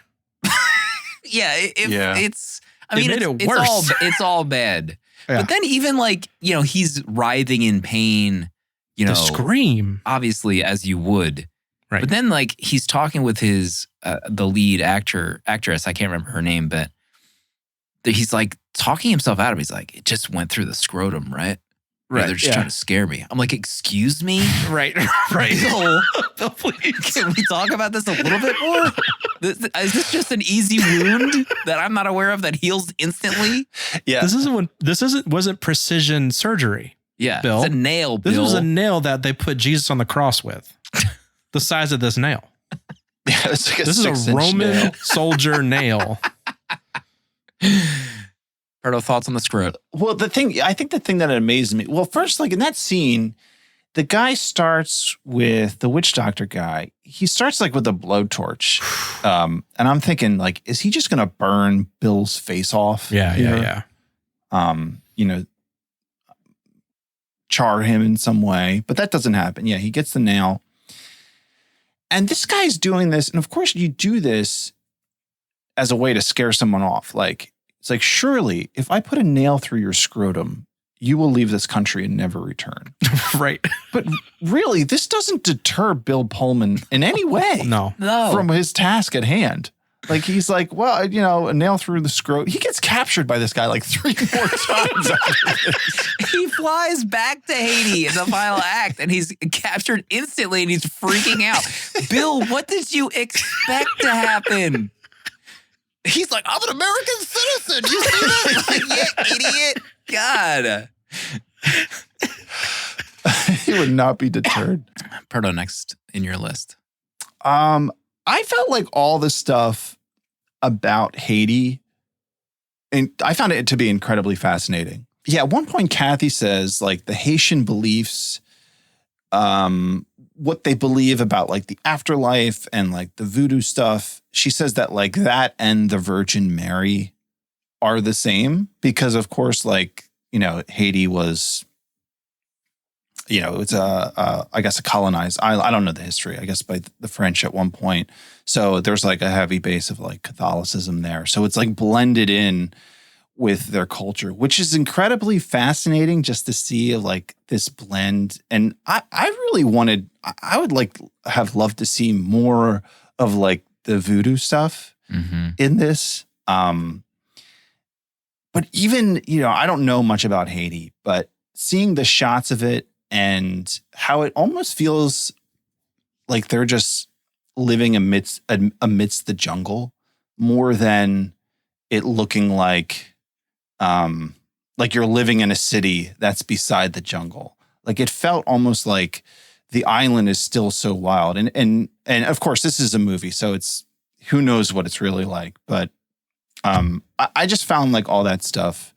It's, I mean, it worse. It's all bad. Yeah. But then even like, he's writhing in pain, The scream. obviously as you would. Right. But then like he's talking with his, the lead actress, I can't remember her name, but he's like talking himself out of it. He's like, it just went through the scrotum, right? Right. They're just trying to scare me. I'm like, excuse me? Right. Right. Please. Can we talk about this a little bit more? Is this just an easy wound that I'm not aware of that heals instantly? Yeah. Wasn't precision surgery. Yeah. Bill. It's a nail, Bill. This was a nail that they put Jesus on the cross with. The size of this nail. Yeah, it's like this is a Roman nail. soldier nail. Berto, thoughts on the script? Well, I think the thing that amazed me, well, first, like in that scene, the guy starts with the witch doctor guy. He starts like with a blowtorch. And I'm thinking like, is he just going to burn Bill's face off? Yeah. Char him in some way, but that doesn't happen. Yeah. He gets the nail. And this guy's doing this. And of course you do this as a way to scare someone off. Like, it's like, surely if I put a nail through your scrotum, you will leave this country and never return. Right. But really, this doesn't deter Bill Pullman in any way. No. From his task at hand. Like, he's like, well, a nail through the scrotum. He gets captured by this guy like 3 more times after this. He flies back to Haiti in the final act and he's captured instantly and he's freaking out. Bill, what did you expect to happen? He's like, I'm an American citizen. You see that? Like, yeah, idiot. God. He would not be deterred. Berto, next in your list. I felt like all the stuff about Haiti, and I found it to be incredibly fascinating. Yeah, at one point, Kathy says, like, the Haitian beliefs, what they believe about, like, the afterlife and, like, the voodoo stuff. She says that, like, that and the Virgin Mary are the same because, of course, like, Haiti was, it's I guess a colonized, I don't know the history, I guess by the French at one point. So there's like a heavy base of like Catholicism there. So it's like blended in with their culture, which is incredibly fascinating just to see like this blend. And I really I would like have loved to see more of like the voodoo stuff in this. But even, I don't know much about Haiti, but seeing the shots of it and how it almost feels like they're just living amidst the jungle more than it looking like you're living in a city that's beside the jungle. Like it felt almost like the island is still so wild. And of course this is a movie, so it's, who knows what it's really like, but I just found like all that stuff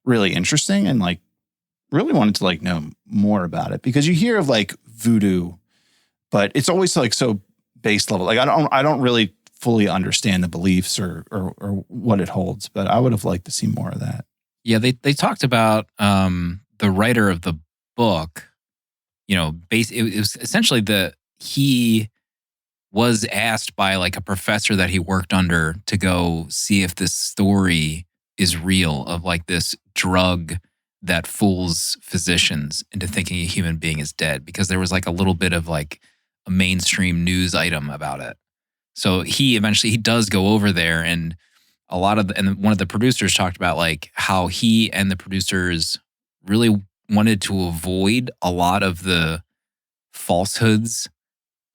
really interesting and like really wanted to like know more about it because you hear of like voodoo, but it's always like so base level. Like I don't really fully understand the beliefs or what it holds, but I would have liked to see more of that. Yeah, they talked about the writer of the book. It was essentially he was asked by like a professor that he worked under to go see if this story is real of like this drug that fools physicians into thinking a human being is dead, because there was like a little bit of like a mainstream news item about it. So he does go over there, and and one of the producers talked about like how he and the producers really wanted to avoid a lot of the falsehoods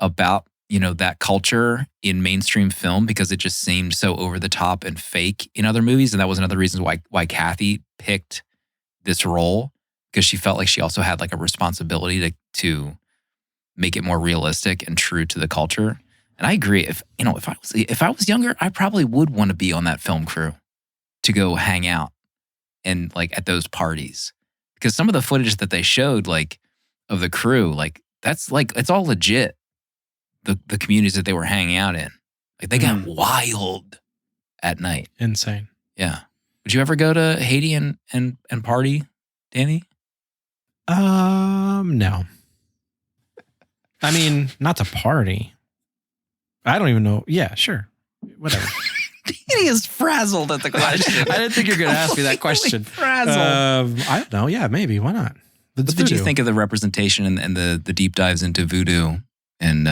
about that culture in mainstream film because it just seemed so over the top and fake in other movies. And that was another reason why Kathy picked this role, because she felt like she also had like a responsibility to make it more realistic and true to the culture. And I agree. If I was younger, I probably would want to be on that film crew to go hang out and like at those parties. Because some of the footage that they showed, like of the crew, like that's like it's all legit. The communities that they were hanging out in. Like they got wild at night. Insane. Yeah. Would you ever go to Haiti and party, Danny? No. I mean, not to party. I don't even know. Yeah, sure. Whatever. Danny is frazzled at the question. I didn't think you were going to ask me that question. Frazzled. I don't know. Yeah, maybe. Why not? What did you think of the representation and the deep dives into voodoo and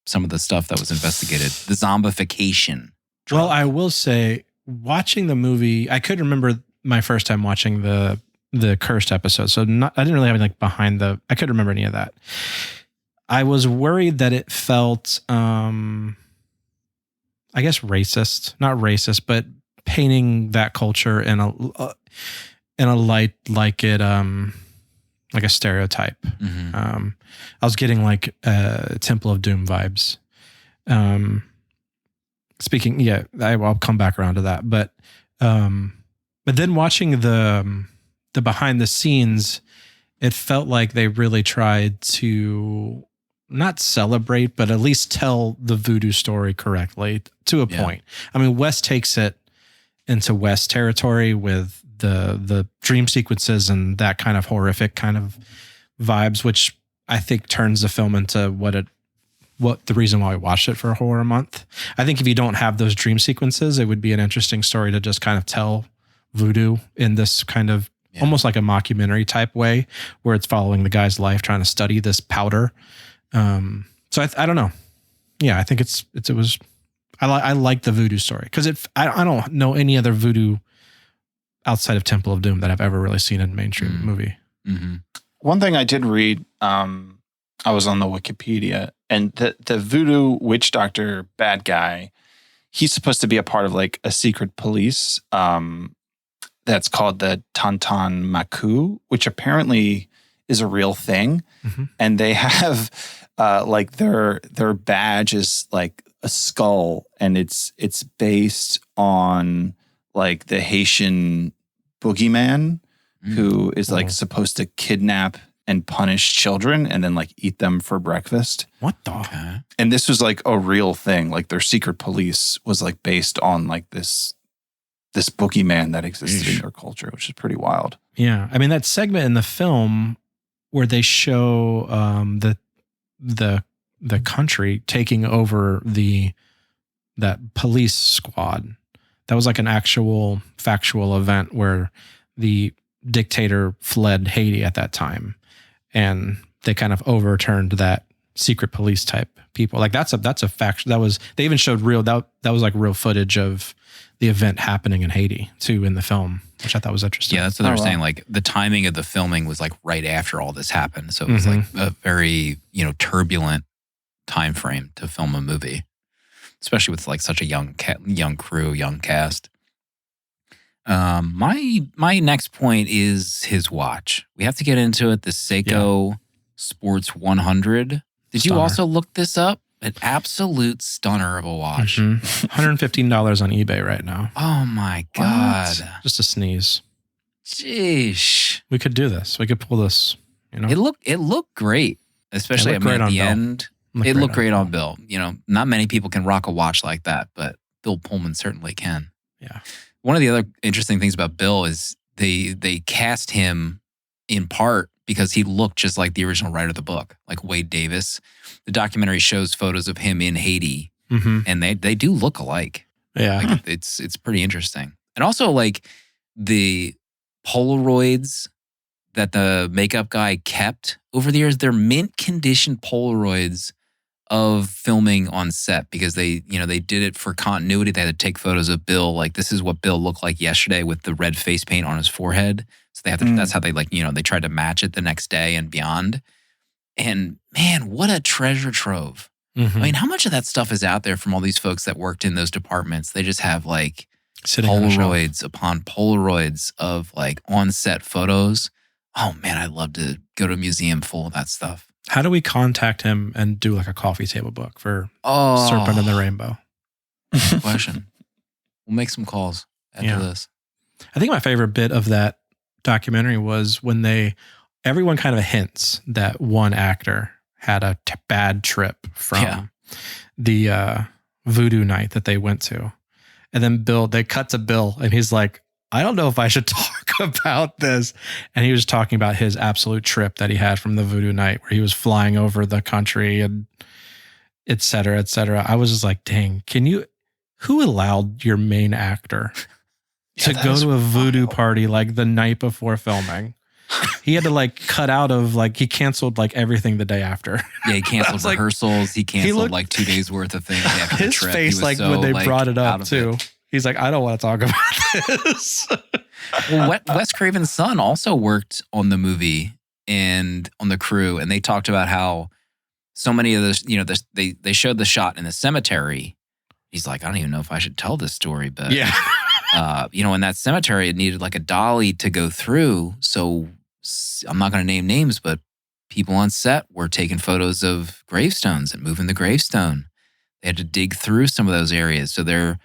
some of the stuff that was investigated? The zombification. Well, I will say, watching the movie, I could remember my first time watching the cursed episode. So I didn't really have like I couldn't remember any of that. I was worried that it felt, I guess racist, not racist, but painting that culture in a light like it, like a stereotype. Mm-hmm. I was getting like Temple of Doom vibes. Speaking, yeah, I'll come back around to that. But then watching the behind the scenes, it felt like they really tried to not celebrate, but at least tell the voodoo story correctly to a point. I mean, Wes takes it into West territory with the dream sequences and that kind of horrific kind of vibes, which I think turns the film into what the reason why we watched it for a horror month. I think if you don't have those dream sequences, it would be an interesting story to just kind of tell voodoo in this kind of almost like a mockumentary type way where it's following the guy's life trying to study this powder. So I don't know. Yeah, I think it was. I like the voodoo story because I don't know any other voodoo outside of Temple of Doom that I've ever really seen in a mainstream movie. Mm-hmm. One thing I did read, I was on the Wikipedia, and the voodoo witch doctor bad guy, he's supposed to be a part of like a secret police that's called the Tantan Maku, which apparently is a real thing. Mm-hmm. And they have like their badge is like a skull, and it's based on like the Haitian boogeyman who is like supposed to kidnap and punish children and then like eat them for breakfast. What the? Okay. And this was like a real thing. Like their secret police was like based on like this boogeyman that existed in their culture, which is pretty wild. Yeah. I mean, that segment in the film where they show the country taking over that police squad, that was like an actual factual event where the dictator fled Haiti at that time, and they kind of overturned that secret police type people. Like that's a fact. They even showed that was like real footage of the event happening in Haiti too in the film, which I thought was interesting. Yeah, that's what they were saying. Like the timing of the filming was like right after all this happened, so it was like a very turbulent time frame to film a movie, especially with like such a young crew, young cast. My next point is his watch. We have to get into it. The Seiko Sports 100. Did you also look this up? An absolute stunner of a watch. $115 on eBay right now. Oh my God. Just a sneeze. Sheesh. We could do this. We could pull this, It looked great, especially at the end. It looked great on Bill. Not many people can rock a watch like that, but Bill Pullman certainly can. Yeah. One of the other interesting things about Bill is they cast him in part because he looked just like the original writer of the book, like Wade Davis. The documentary shows photos of him in Haiti, and they do look alike. Yeah. Like it's pretty interesting. And also like the Polaroids that the makeup guy kept over the years, they're mint condition Polaroids of filming on set because they did it for continuity. They had to take photos of Bill. Like this is what Bill looked like yesterday with the red face paint on his forehead. So they have to, that's how they they tried to match it the next day and beyond. And man, what a treasure trove. I mean, how much of that stuff is out there from all these folks that worked in those departments? They just have like Polaroids upon Polaroids of like on set photos. Oh man, I'd love to go to a museum full of that stuff. How do we contact him and do like a coffee table book for Oh, Serpent and the Rainbow? good question. We'll make some calls after this. I think my favorite bit of that documentary was when everyone kind of hints that one actor had a bad trip from the voodoo night that they went to. And then they cut to Bill and he's like, I don't know if I should talk about this. And he was talking about his absolute trip that he had from the voodoo night where he was flying over the country and et cetera, et cetera. I was just like, dang, who allowed your main actor to go to a voodoo party like the night before filming? He had to like cut out of like, he canceled like everything the day after. Yeah, he canceled rehearsals. He canceled like 2 days worth of things after the his trip. face like when they brought it up too. He's like, I don't want to talk about this. Well, Wes Craven's son also worked on the movie and on the crew, and they talked about how so many of those, they showed the shot in the cemetery. He's like, I don't even know if I should tell this story, but in that cemetery, it needed like a dolly to go through. So I'm not going to name names, but people on set were taking photos of gravestones and moving the gravestone. They had to dig through some of those areas. So they're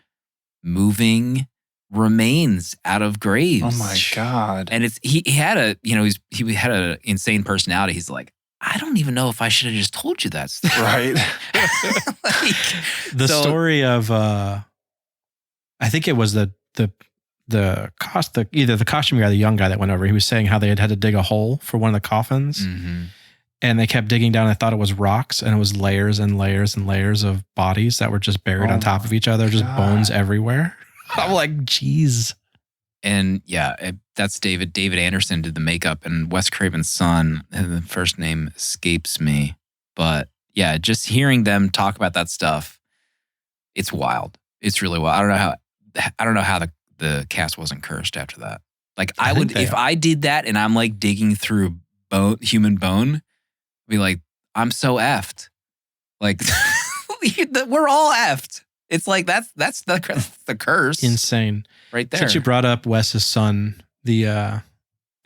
moving remains out of graves. Oh my God. And he had he had an insane personality. He's like, I don't even know if I should have just told you that stuff. Right. The story of I think it was either the costume guy or the young guy that went over, he was saying how they had to dig a hole for one of the coffins. Mm-hmm. And they kept digging down. I thought it was rocks, and it was layers and layers and layers of bodies that were just buried on top of each other, just bones everywhere. I'm like, geez. And that's David. David Anderson did the makeup, and Wes Craven's son, and the first name escapes me. But yeah, just hearing them talk about that stuff, it's wild. It's really wild. I don't know how the cast wasn't cursed after that. Like I would, if I did that and I'm like digging through human bone, I'd be like, I'm so effed. Like we're all effed. It's like that's the curse. Insane. Right there. Since you brought up Wes's son, it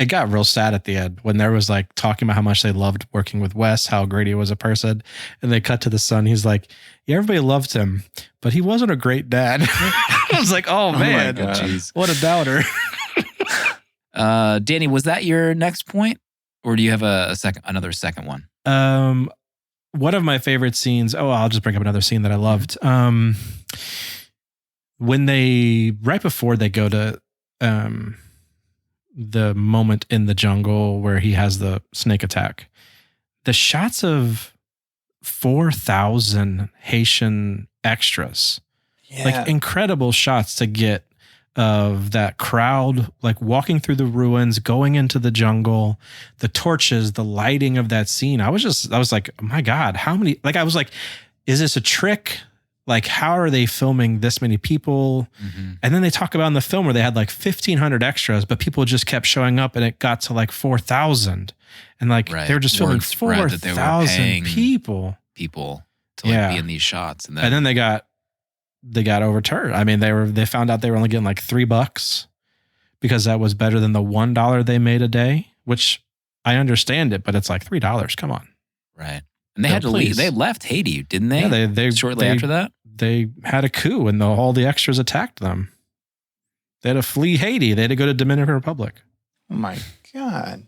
got real sad at the end when there was like talking about how much they loved working with Wes, how great he was a person. And they cut to the son. He's like, yeah, everybody loved him, but he wasn't a great dad. I was like, oh man, what a doubter. Danny, was that your next point? Or do you have another second one? One of my favorite scenes. Oh, I'll just bring up another scene that I loved. When right before they go to the moment in the jungle where he has the snake attack, the shots of 4,000 Haitian extras, like incredible shots to get of that crowd, like walking through the ruins, going into the jungle, the torches, the lighting of that scene. I was like, oh my God, how many, like, I was like, is this a trick? Like, how are they filming this many people? Mm-hmm. And then they talk about in the film where they had like 1,500 extras, but people just kept showing up and it got to like 4,000. And like, they were just filming 4,000 people to like be in these shots. And then they got overturned. I mean, they found out they were only getting like $3 because that was better than the $1 they made a day, which I understand it, but it's like $3. Come on. Right. And they had to leave. They left Haiti, didn't they? Yeah, they shortly after that. They had a coup and all the extras attacked them. They had to flee Haiti. They had to go to Dominican Republic. Oh my God.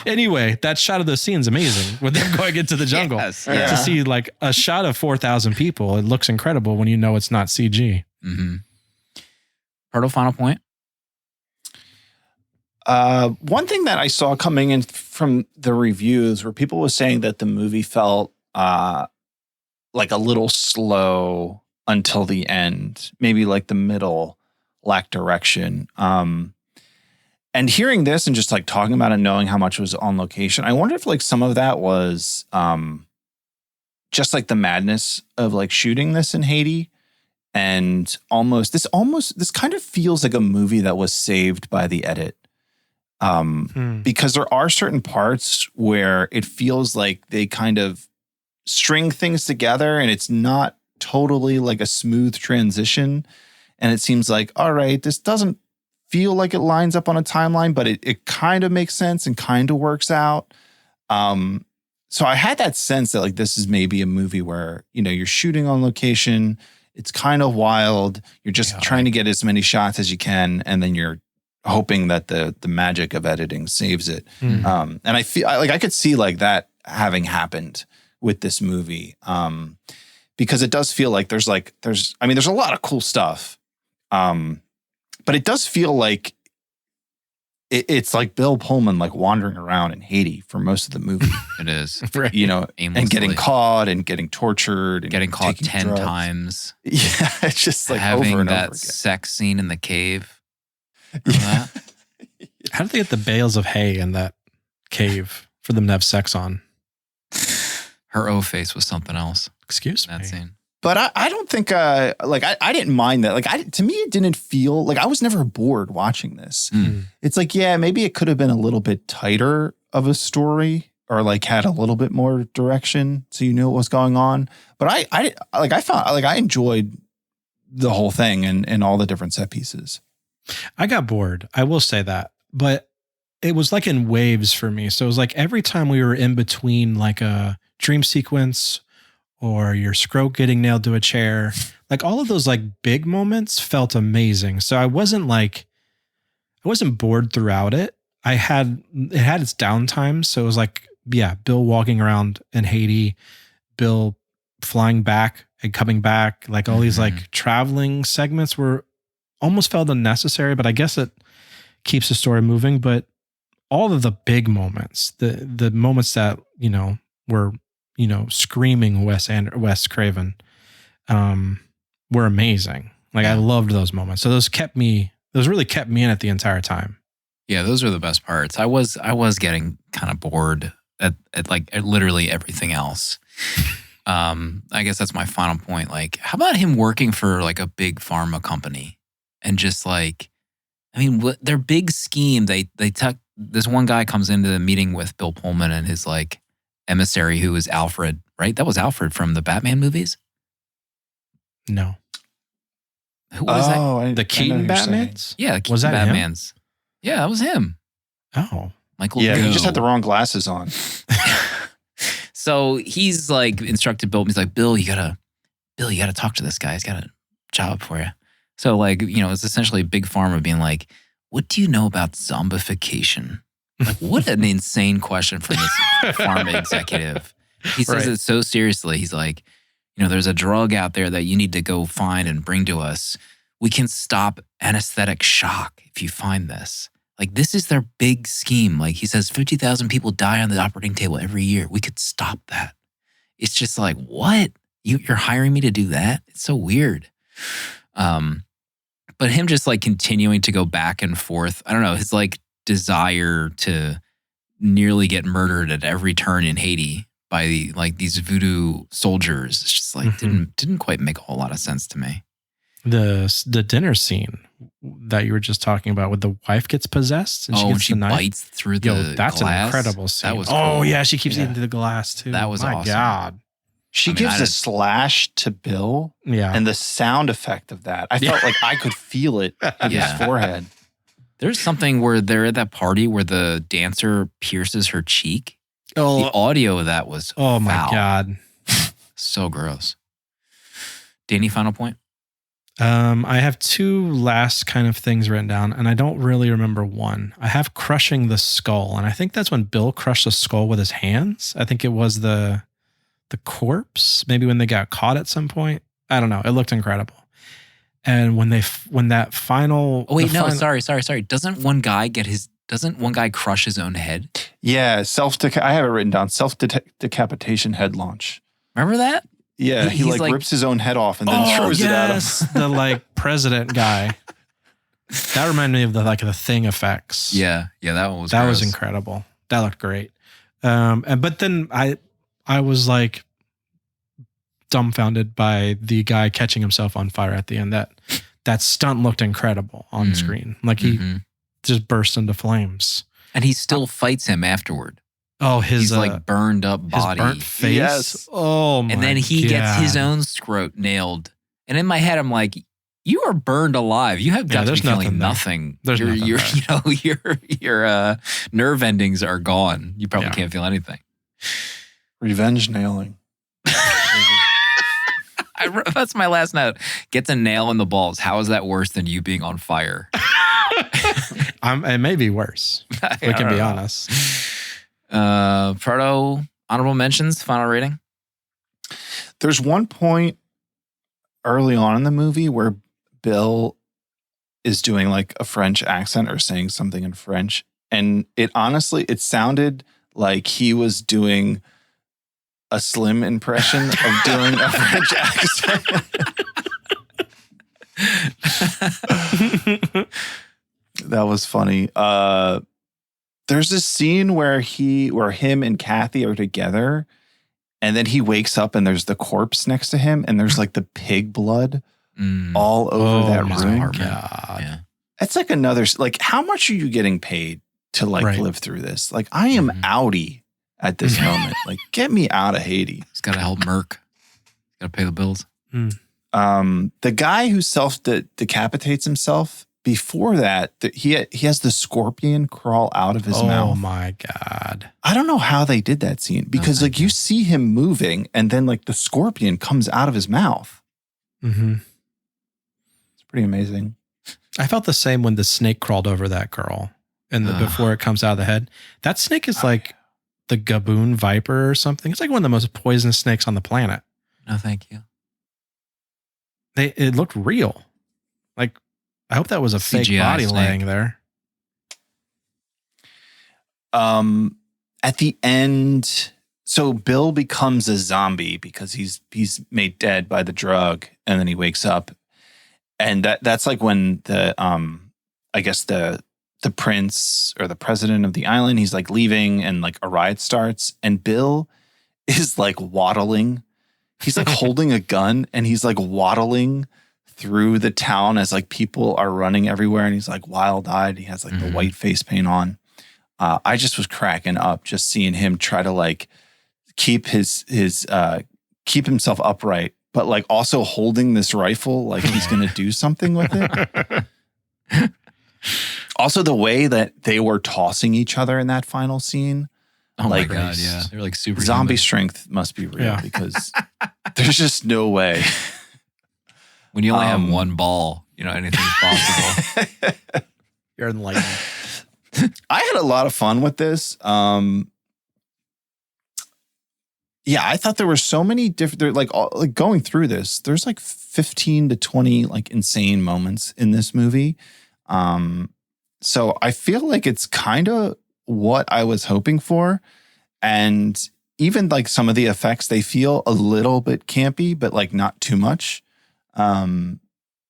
Anyway, that shot of the scene's amazing with them going into the jungle. Yes, to see like a shot of 4,000 people. It looks incredible when you know it's not CG. Mm-hmm. Hurdle, final point. One thing that I saw coming in from the reviews where people were saying that the movie felt like a little slow until the end, maybe like the middle lacked direction. And hearing this and just like talking about it, knowing how much was on location, I wonder if like some of that was just like the madness of like shooting this in Haiti. And this kind of feels like a movie that was saved by the edit. Because there are certain parts where it feels like they kind of string things together and it's not totally like a smooth transition. And it seems like, all right, this doesn't feel like it lines up on a timeline, but it kind of makes sense and kind of works out. So I had that sense that like this is maybe a movie where, you know, you're shooting on location. It's kind of wild. You're just trying to get as many shots as you can, and then you're hoping that the magic of editing saves it. And I feel like I could see like that having happened with this movie, because it does feel like there's a lot of cool stuff, but it does feel like it's like Bill Pullman like wandering around in Haiti for most of the movie. It is. You know, Aimlessly. and getting caught and getting tortured and Getting caught taking 10 drugs. times. Yeah, it's just like having over and that over again. sex scene in the cave. Remember that? How did they get the bales of hay in that cave for them to have sex on? Her O face was something else. Excuse in that me. scene. But I don't think I didn't mind that. Like to me, it didn't feel like I was never bored watching this. It's like, yeah, maybe it could have been a little bit tighter of a story, or like had a little bit more direction so you knew what was going on. But I enjoyed the whole thing and all the different set pieces. I got bored. I will say that, but it was like in waves for me. So it was like every time we were in between like a dream sequence or your scrote getting nailed to a chair, like all of those like big moments felt amazing. So I wasn't bored throughout it. It had its downtime. So it was like, yeah, Bill walking around in Haiti, Bill flying back and coming back, like all these like traveling segments were almost felt unnecessary, but I guess it keeps the story moving. But all of the big moments, the moments that, you know, were, you know, screaming Wes Craven, were amazing. Like I loved those moments. So those really kept me in it the entire time. Yeah, those are the best parts. I was getting kind of bored at literally everything else. I guess that's my final point. Like, how about him working for like a big pharma company and just like, I mean, their big scheme, this one guy comes into the meeting with Bill Pullman and his like emissary who is Alfred, right? That was Alfred from the Batman movies? No. Who was that? The Keaton Batmans? Yeah, the Was Keaton that him? Batmans. Yeah, that was him. Oh. Michael Yeah, he Gough. just had the wrong glasses on. So he's like instructed Bill. He's like, Bill, you gotta talk to this guy. He's got a job for you. So like, you know, it's essentially Big Pharma being like, what do you know about zombification? Like, what an insane question from this pharma executive. He says it so seriously. He's like, you know, there's a drug out there that you need to go find and bring to us. We can stop anesthetic shock if you find this. Like, this is their big scheme. Like, he says 50,000 people die on the operating table every year. We could stop that. It's just like, what? You're hiring me to do that? It's so weird. But him just like continuing to go back and forth. I don't know, his like desire to nearly get murdered at every turn in Haiti by like these voodoo soldiers. It's just like didn't quite make a whole lot of sense to me. The dinner scene that you were just talking about, with the wife gets possessed and she gets she the knife. bites through the that's glass. an incredible scene. That was Oh cool. yeah, she keeps eating through the glass too. That was My awesome. God. She I mean, gives a slash to Bill, Yeah. and the sound effect of that, I felt like I could feel it in Yeah. his forehead. There's something where they're at that party where the dancer pierces her cheek. The Oh, audio of that was oh my foul. God. So gross. Danny, final point? I have two last kind of things written down, and I don't really remember one. I have crushing the skull, and I think that's when Bill crushed the skull with his hands. I think it was the corpse, maybe when they got caught at some point. I don't know. It looked incredible. And when that final... Oh, wait, the no, final- sorry. Doesn't one guy crush his own head? Yeah, I have it written down. Self-decapitation head launch. Remember that? Yeah, he He's like like- rips his own head off and then Oh, throws it at him. yes. The like president guy. That reminded me of the Thing effects. Yeah, that one was That was gross. incredible. That looked great. But then I was like dumbfounded by the guy catching himself on fire at the end. That stunt looked incredible on screen. Like he just burst into flames. And he still fights him afterward. Oh, He's like burned up his body. burnt face. Yes. Oh my And then he gets his God. own scrote nailed. And in my head, I'm like, you are burned alive. You have got to be there's feeling nothing nothing. there. There's nothing there. Your nerve endings are gone. You probably can't feel anything. Revenge nailing. That's my last note. Gets a nail in the balls. How is that worse than you being on fire? It may be worse. We can be honest. Proto, honorable mentions, final rating? There's one point early on in the movie where Bill is doing like a French accent or saying something in French. And it sounded like he was doing a Slim impression of doing a French accent. That was funny. There's this scene where him and Kathy are together, and then he wakes up and there's the corpse next to him, and there's like the pig blood all over that room. God. Yeah. It's like another, like, how much are you getting paid to like live through this? Like, I am outie at this moment. Like, get me out of Haiti. He's got to help Merc. Got to pay the bills. The guy who decapitates himself, before that, he has the scorpion crawl out of his mouth. Oh my God. I don't know how they did that scene, because like you see him moving and then like the scorpion comes out of his mouth. Mm-hmm. It's pretty amazing. I felt the same when the snake crawled over that girl and before it comes out of the head. That snake is like the Gaboon viper or something. It's like one of the most poisonous snakes on the planet. No, thank you. It looked real. Like, I hope that was a fake CGI body snake laying there. At the end, so Bill becomes a zombie because he's made dead by the drug, and then he wakes up, and that's like when the I guess the prince or the president of the island, he's like leaving, and like a riot starts, and Bill is like waddling. He's like holding a gun, and he's like waddling through the town as like people are running everywhere, and he's like wild-eyed. He has like the white face paint on. I just was cracking up just seeing him try to like keep keep himself upright, but like also holding this rifle like he's going to do something with it. Also, the way that they were tossing each other in that final scene. Oh like, my God, yeah. They're like super zombie strength must be real because there's just no way. When you only have one ball, anything's possible. You're enlightened. I had a lot of fun with this. I thought there were so many different, like going through this, there's like 15 to 20 like insane moments in this movie. So I feel like it's kind of what I was hoping for. And even like some of the effects, they feel a little bit campy, but like not too much.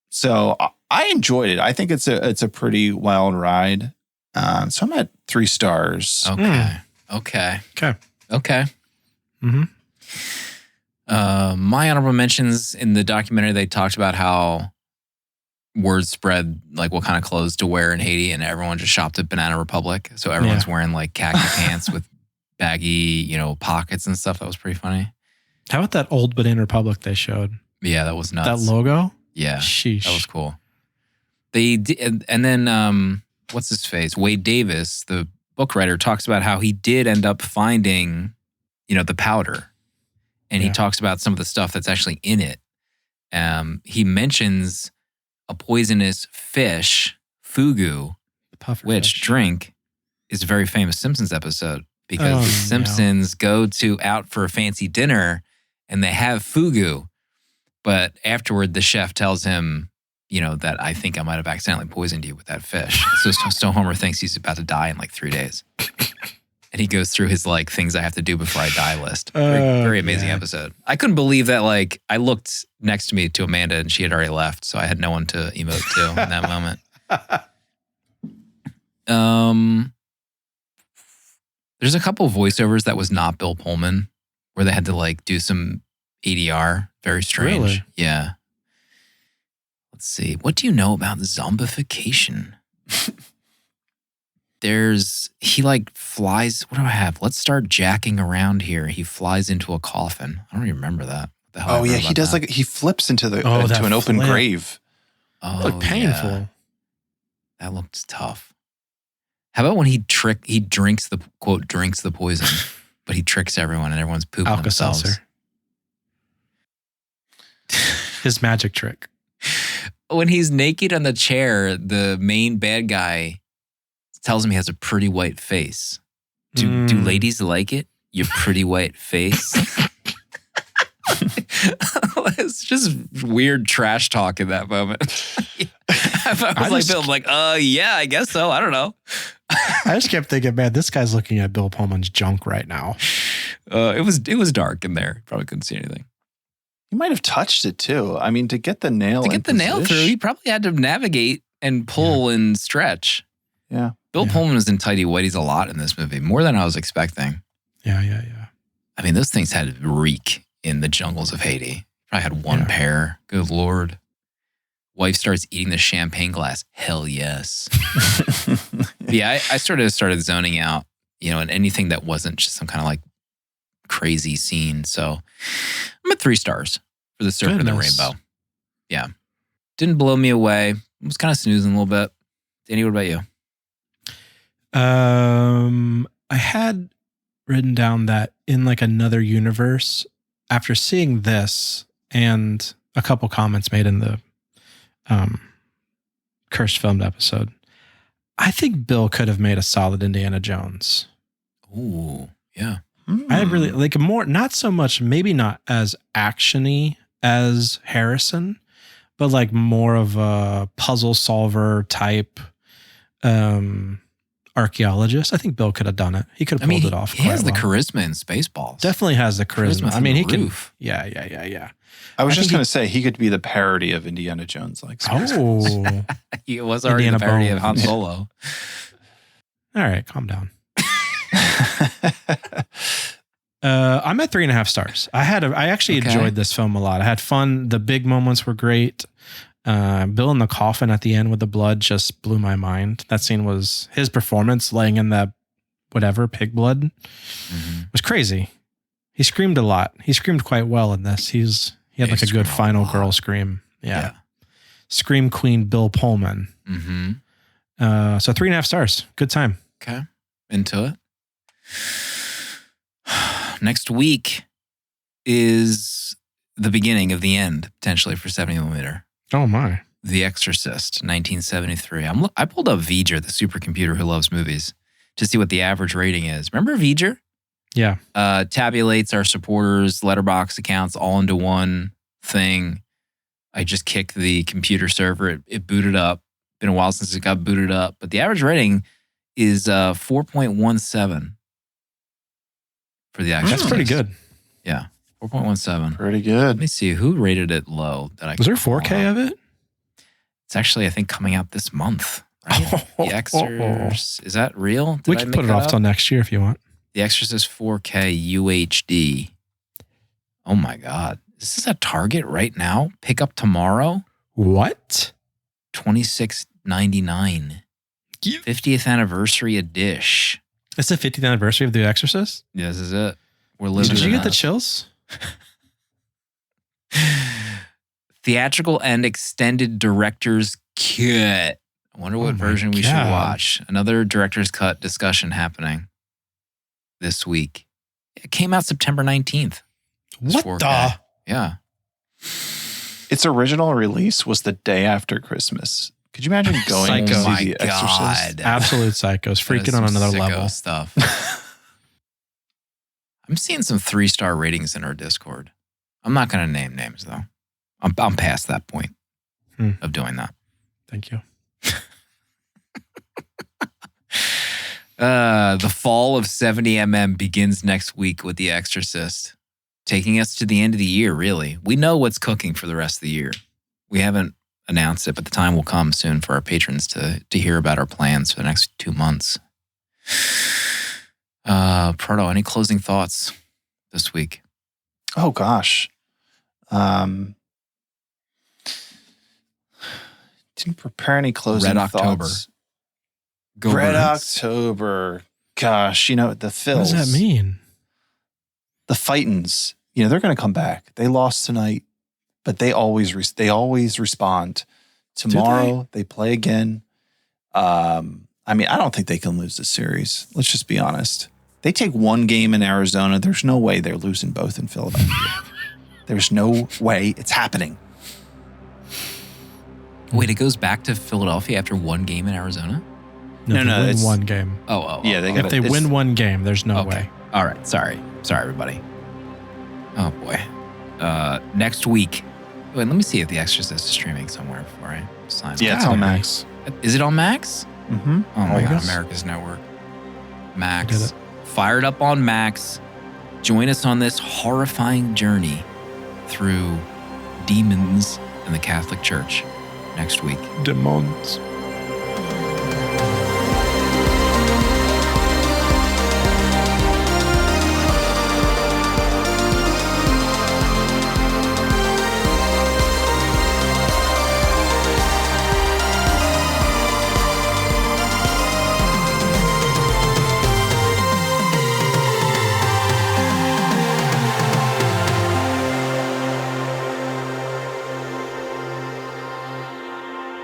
So I enjoyed it. I think it's a pretty wild ride. So I'm at 3 stars. Okay. Mm-hmm. My honorable mentions, in the documentary, they talked about how word spread like what kind of clothes to wear in Haiti, and everyone just shopped at Banana Republic. So everyone's wearing like khaki pants with baggy, pockets and stuff. That was pretty funny. How about that old Banana Republic they showed? Yeah, that was nuts. That logo? Yeah. Sheesh. That was cool. They did, and then what's his face? Wade Davis, the book writer, talks about how he did end up finding, the powder. And he talks about some of the stuff that's actually in it. He mentions a poisonous fish, fugu, which drink is a very famous Simpsons episode, because the Simpsons go out for a fancy dinner and they have fugu. But afterward, the chef tells him, that I think I might have accidentally poisoned you with that fish. So Homer thinks he's about to die in like 3 days. And he goes through his like things I have to do before I die list. Very amazing episode. I couldn't believe that. Like, I looked next to me to Amanda and she had already left, so I had no one to emote to in that moment. There's a couple of voiceovers that was not Bill Pullman, where they had to like do some ADR. Very strange. Really? Yeah. Let's see. What do you know about zombification? He like flies. What do I have? Let's start jacking around here. He flies into a coffin. I don't even remember that. What the hell he does that? Like he flips into an open grave. Oh, Look painful. yeah. That looked tough. How about when he drinks the poison, but he tricks everyone and everyone's pooping themselves. Alka-Seltzer. His magic trick. When he's naked on the chair, the main bad guy tells him he has a pretty white face. Do ladies like it? Your pretty white face? It's just weird trash talk in that moment. I was like, yeah, I guess so. I don't know. I just kept thinking, man, this guy's looking at Bill Pullman's junk right now. It was dark in there. Probably couldn't see anything. He might have touched it too. I mean, to get the nail through, he probably had to navigate and pull and stretch. Yeah. Bill Pullman was in tighty whities a lot in this movie, more than I was expecting. Yeah. I mean, those things had to reek in the jungles of Haiti. Probably had one pair. Good Lord. Wife starts eating the champagne glass. Hell yes. Yeah, I sort of started zoning out, and anything that wasn't just some kind of like crazy scene. So I'm at 3 stars for the Serpent and the Rainbow. Yeah. Didn't blow me away. I was kind of snoozing a little bit. Danny, what about you? I had written down that in like another universe, after seeing this and a couple comments made in the Cursed Filmed episode, I think Bill could have made a solid Indiana Jones. Ooh, yeah. I really like more, not so much, maybe not as actiony as Harrison, but like more of a puzzle solver type archaeologist. I think Bill could have done it. He could have pulled it off. He has the charisma in Spaceballs. Definitely has the charisma. I mean, he can. Roof. Yeah. I was just going to say he could be the parody of Indiana Jones. Oh, he was already Indiana the parody of Han Solo. All right, calm down. I'm at 3.5 stars. I actually enjoyed this film a lot. I had fun. The big moments were great. Bill in the coffin at the end with the blood just blew my mind. That scene was his performance laying in that pig blood was crazy. He screamed a lot. He screamed quite well in this. He had like a good final girl scream. Yeah. Scream Queen Bill Pullman. Mm-hmm. So 3.5 stars. Good time. Okay. Into it. Next week is the beginning of the end, potentially, for 70mm. Oh, my. The Exorcist, 1973. I pulled up V'ger, the supercomputer who loves movies, to see what the average rating is. Remember V'ger? Yeah. Tabulates our supporters' letterbox accounts all into one thing. I just kicked the computer server. It booted up. Been a while since it got booted up. But the average rating is 4.17 for the Exorcist. That's pretty good. Yeah, 4.17. Pretty good. Let me see. Who rated it low? Was there 4K of it? It's actually, I think, coming out this month. Right? The Exorcist. Is that real? We can put it off till next year if you want. The Exorcist 4K UHD. Oh my God. Is this at Target right now? Pick up tomorrow? What? $26.99. 50th anniversary a dish. It's the 50th anniversary of The Exorcist? Yeah, this is it. We're living. Did you get the chills? Theatrical and extended director's cut. I wonder what version we should watch. Another director's cut discussion happening this week. It came out September 19th. What 4K. the? Yeah. Its original release was the day after Christmas. Could you imagine going to see The Exorcist? Absolute psychos. Freaking on another level. Stuff. I'm seeing some 3-star ratings in our Discord. I'm not going to name names, though. I'm past that point of doing that. Thank you. The fall of 70mm begins next week with The Exorcist, taking us to the end of the year, really. We know what's cooking for the rest of the year. We haven't announced it, but the time will come soon for our patrons to hear about our plans for the next 2 months. Proto, any closing thoughts this week? Oh, gosh. Didn't prepare any closing thoughts. Red October. Go Red Birds. October. Gosh, the Phils. What does that mean? The Fightins. They're going to come back. They lost tonight, but they always respond Tomorrow they play again. I mean, I don't think they can lose the series. Let's just be honest. They take one game in Arizona. There's no way they're losing both in Philadelphia. There's no way it's happening. Wait, it goes back to Philadelphia after one game in Arizona? No, No, win it's- one game. Yeah, they If gotta- they it's- win one game, there's no Okay. way. All right. Sorry, everybody. Oh, boy. Next week. Wait, let me see if The Exorcist is streaming somewhere before I sign Yeah, off. it's on Max. Is it on Max? Mm-hmm. Oh, my God. August? America's Network. Did Max. it. Fired up on Max. Join us on this horrifying journey through demons in the Catholic Church next week. Demons.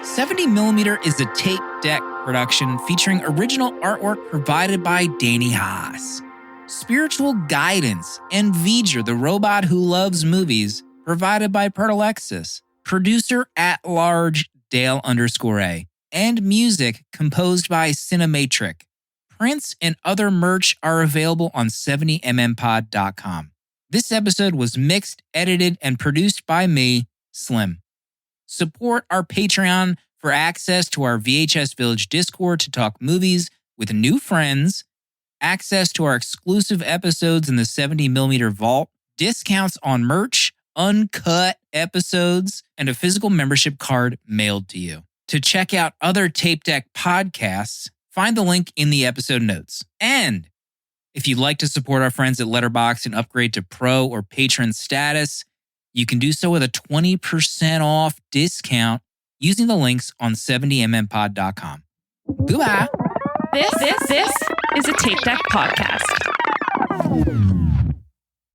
$70mm is a tape deck production featuring original artwork provided by Danny Haas. Spiritual guidance and V'ger, the robot who loves movies, provided by Pertalexis. Producer at large Dale_A. And music composed by Cinematric. Prints and other merch are available on 70mmpod.com. This episode was mixed, edited, and produced by me, Slim. Support our Patreon for access to our VHS Village Discord to talk movies with new friends, access to our exclusive episodes in the 70mm vault, discounts on merch, uncut episodes, and a physical membership card mailed to you. To check out other Tape Deck podcasts, find the link in the episode notes. And if you'd like to support our friends at Letterboxd and upgrade to pro or patron status, you can do so with a 20% off discount using the links on 70mmpod.com. Goodbye. This is a Tape Deck podcast.